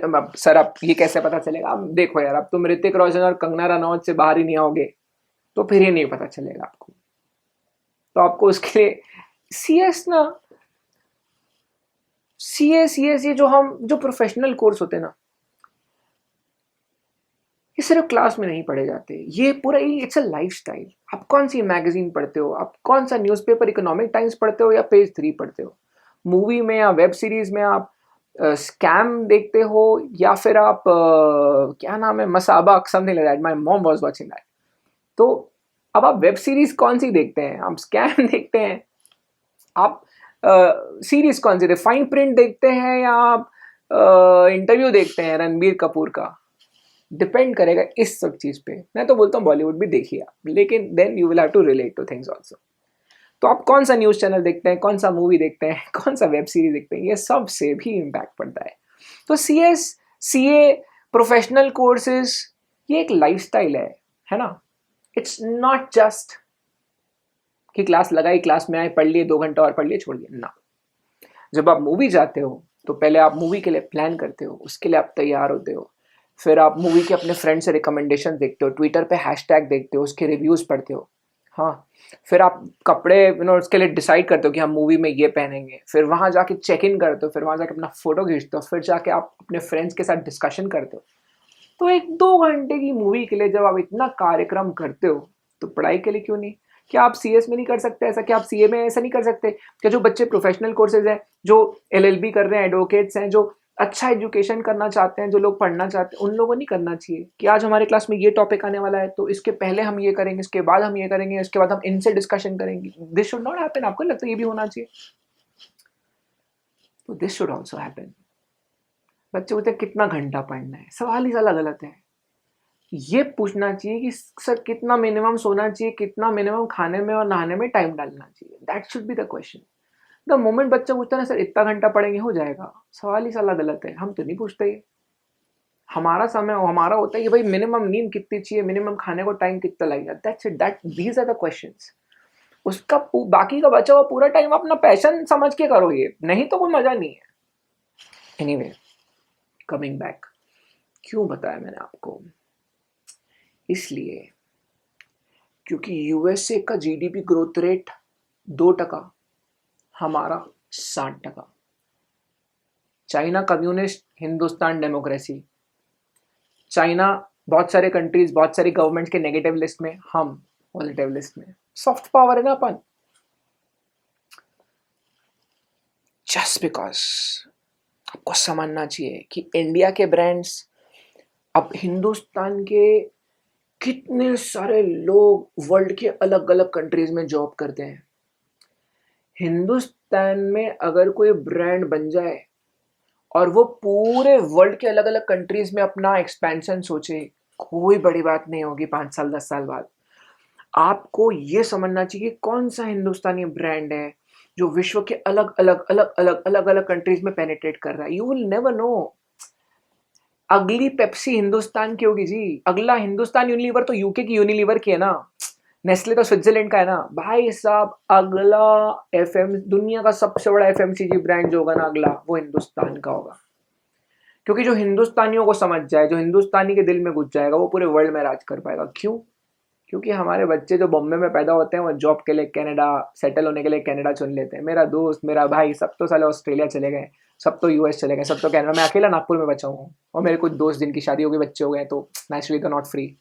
अब सर अब ये कैसे पता चलेगा? अब देखो यार, अब तुम ऋतिक रोशन और कंगना रनौत से बाहर ही नहीं आओगे तो फिर ही नहीं पता चलेगा आपको। तो आपको उसके लिए सीएस ना, सीएस ये जो प्रोफेशनल कोर्स होते हैं ना, ये सिर्फ क्लास में नहीं पढ़े जाते, ये पूरा इट्स अ लाइफस्टाइल। आप कौन सी मैगजीन पढ़ते हो, आप कौन सा न्यूज़पेपर, इकोनॉमिक टाइम्स पढ़ते हो या पेज 3 पढ़ते हो, मूवी में या वेब सीरीज में आप स्कैम देखते हो, या फिर आप क्या नाम है, Masaba, something like that, my mom was watching that. तो अब आप वेब सीरीज कौन सी देखते हैं? आप स्कैम देखते हैं? आप सीरीज कौन सी, फाइन प्रिंट देखते हैं या आप इंटरव्यू देखते हैं रणबीर कपूर का? डिपेंड करेगा इस सब चीज पे। मैं तो बोलता हूँ बॉलीवुड भी देखिए आप, लेकिन then you will have to relate to things also. तो आप कौन सा न्यूज चैनल देखते हैं, कौन सा मूवी देखते हैं, कौन सा वेब सीरीज देखते हैं, ये सब से भी इम्पैक्ट पड़ता है। तो सीए, प्रोफेशनल कोर्सेज, ये एक लाइफस्टाइल है ना। इट्स नॉट जस्ट कि क्लास लगाई, क्लास में आए, पढ़ लिए, 2 घंटा और पढ़ लिए, छोड़ दिया ना। जब आप मूवी जाते हो तो पहले आप मूवी के लिए प्लान करते हो, उसके लिए आप तैयार होते हो, फिर आप मूवी के अपने फ्रेंड से रिकमेंडेशन देखते हो, ट्विटर पे हैशटैग देखते हो, उसके रिव्यूज़ पढ़ते हो। हाँ, फिर आप कपड़े उसके लिए डिसाइड करते हो कि हम मूवी में ये पहनेंगे, फिर वहाँ जाके चेक इन करते हो, फिर वहाँ जाके अपना फ़ोटो खींचते हो, फिर जाके आप अपने फ्रेंड्स के साथ डिस्कशन करते हो। तो 1-2 घंटे की मूवी के लिए जब आप इतना कार्यक्रम करते हो, तो पढ़ाई के लिए क्यों नहीं? क्या आप सीएस में नहीं कर सकते ऐसा? क्या आप सीए में ऐसा नहीं कर सकते? क्या जो बच्चे प्रोफेशनल कोर्सेज हैं, जो एलएलबी कर रहे हैं, एडवोकेट्स हैं, जो अच्छा एजुकेशन करना चाहते हैं, जो लोग पढ़ना चाहते हैं, उन लोगों को नहीं करना चाहिए कि आज हमारे क्लास में ये टॉपिक आने वाला है, तो इसके पहले हम ये करेंगे, इसके बाद हम ये करेंगे, इसके बाद हम इनसे डिस्कशन करेंगे। This should not happen. आपको लगता है ये भी होना चाहिए? तो दिस शुड ऑल्सो हैपन। बच्चे बोलते हैं कितना घंटा पढ़ना है, सवाल ही साला गलत है। ये पूछना चाहिए कि सर कितना मिनिमम सोना चाहिए, कितना मिनिमम खाने में और नहाने में टाइम डालना चाहिए। That should be the question. The moment बच्चा पूछता है ना सर इतना घंटा पढ़ेंगे हो जाएगा, सवाल ही साला गलत है। हम तो नहीं पूछते ये। हमारा समय हमारा होता है कि भाई मिनिमम नींद कितनी चाहिए, मिनिमम खाने को टाइम कितना लगेगा। That's it, that these are the questions. उसका बाकी का बचा हुआ पूरा टाइम अपना पैशन समझ के करो, ये नहीं तो कोई मजा नहीं है। एनीवे, कमिंग बैक, क्यों बताया मैंने आपको? इसलिए क्योंकि यूएसए का जीडीपी ग्रोथ रेट 2%, हमारा 60%। China communist, Hindustan democracy. China बहुत सारे कंट्रीज, बहुत सारी गवर्नमेंट्स के नेगेटिव लिस्ट में, हम पॉजिटिव लिस्ट में। सॉफ्ट पावर है ना अपन। जस्ट बिकॉज आपको समझना चाहिए कि इंडिया के ब्रांड्स अब हिंदुस्तान के कितने सारे लोग वर्ल्ड के अलग अलग कंट्रीज में जॉब करते हैं। हिंदुस्तान में अगर कोई ब्रांड बन जाए और वो पूरे वर्ल्ड के अलग अलग कंट्रीज में अपना एक्सपेंशन सोचे, कोई बड़ी बात नहीं होगी 5 साल 10 साल बाद। आपको ये समझना चाहिए कौन सा हिंदुस्तानी ब्रांड है जो विश्व के अलग अलग अलग अलग अलग अलग कंट्रीज में पेनिट्रेट कर रहा है। You will never know. अगली पेप्सी हिंदुस्तान की होगी जी। अगला हिंदुस्तान यूनिलीवर तो यूके की यूनिलीवर की है ना। नेस्ले तो स्विट्जरलैंड का है ना भाई साहब। अगला एफएम, दुनिया का सबसे बड़ा एफएमसीजी ब्रांड जो होगा ना अगला, वो हिंदुस्तान का होगा। क्योंकि जो हिंदुस्तानियों को समझ जाए, जो हिंदुस्तानी के दिल में घुस जाएगा, वो पूरे वर्ल्ड में राज कर पाएगा। क्यों? क्योंकि हमारे बच्चे जो बॉम्बे में पैदा होते हैं वो जॉब के लिए कनाडा, सेटल होने के लिए कनाडा चुन लेते हैं। मेरा दोस्त, मेरा भाई, सब तो साले ऑस्ट्रेलिया चले गए, सब तो यूएस चले गए, सब तो कनाडा। मैं अकेला नागपुर में बचा हूँ और मेरे कुछ दोस्त जिनकी शादी हो गई, बच्चे हो गए, तो नेचुरली तो नॉट फ्री।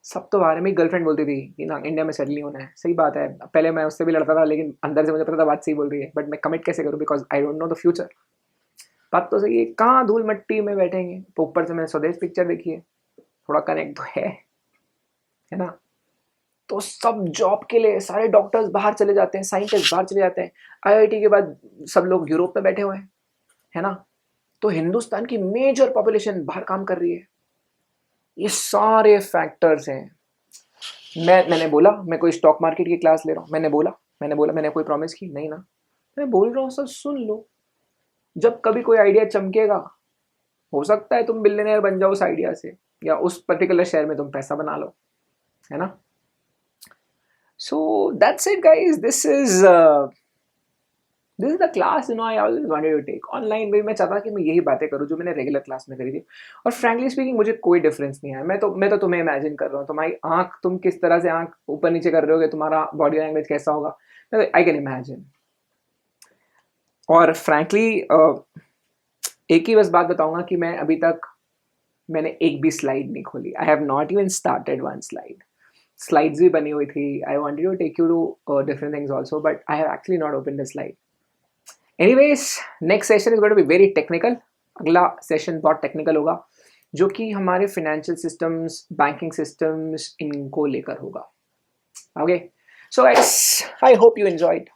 सब तो बाहर में। गर्लफ्रेंड बोलती थी कि ना इंडिया में सेटल नहीं होना है। सही बात है, पहले मैं उससे भी लड़ता था, लेकिन अंदर से मुझे पता था बात सही बोल रही है, बट मैं कमिट कैसे करूँ because I don't know the future. बात तो सही है, कहाँ धूल मट्टी में बैठेंगे। तो ऊपर से मैंने स्वदेश पिक्चर देखी है, थोड़ा कनेक्ट तो है ना। तो सब जॉब के लिए सारे डॉक्टर्स बाहर चले जाते हैं, साइंटिस्ट बाहर चले जाते हैं। आईआईटी के बाद सब लोग यूरोप में बैठे हुए हैं, है ना। तो हिंदुस्तान की मेजर पॉपुलेशन बाहर काम कर रही है। ये सारे फैक्टर्स हैं। मैंने बोला मैं कोई स्टॉक मार्केट की क्लास ले रहा हूँ? मैंने कोई प्रॉमिस की? नहीं ना। मैं बोल रहा हूँ सब सुन लो। जब कभी कोई आइडिया चमकेगा, हो सकता है तुम बिलियनर बन जाओ उस आइडिया से, या उस पर्टिकुलर शेयर में तुम पैसा बना लो, है ना। So that's it guys, this is the class I always wanted to take online. भाई मैं चाहता कि मैं यही बातें करूं जो मैंने रेगुलर क्लास में करी थी। और फ्रैंकली स्पीकिंग मुझे कोई डिफरेंस नहीं है। मैं तो तुम्हें इमेजिन कर रहा हूँ, तुम्हारी आंख, तुम किस तरह से आंख ऊपर नीचे कर रहे होगे, तुम्हारा बॉडी लैंग्वेज कैसा होगा, आई कैन इमेजिन। और फ्रैंकली एक ही बस बात बताऊंगा कि मैं अभी तक मैंने एक भी स्लाइड नहीं खोली। I have not even started one slide. Slides भी बनी हुई थी। I wanted to take you to different things also, but I have actually not open the slide. Anyways, next session is going to be very technical. अगला session बहुत technical होगा, जो कि हमारे फाइनेंशियल सिस्टम्स, बैंकिंग सिस्टम्स, इनको लेकर होगा। Okay, so guys, I hope you enjoyed.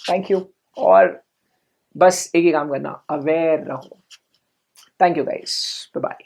Thank you. और बस एक ही काम करना, अवेयर रहो। Thank you guys, bye bye.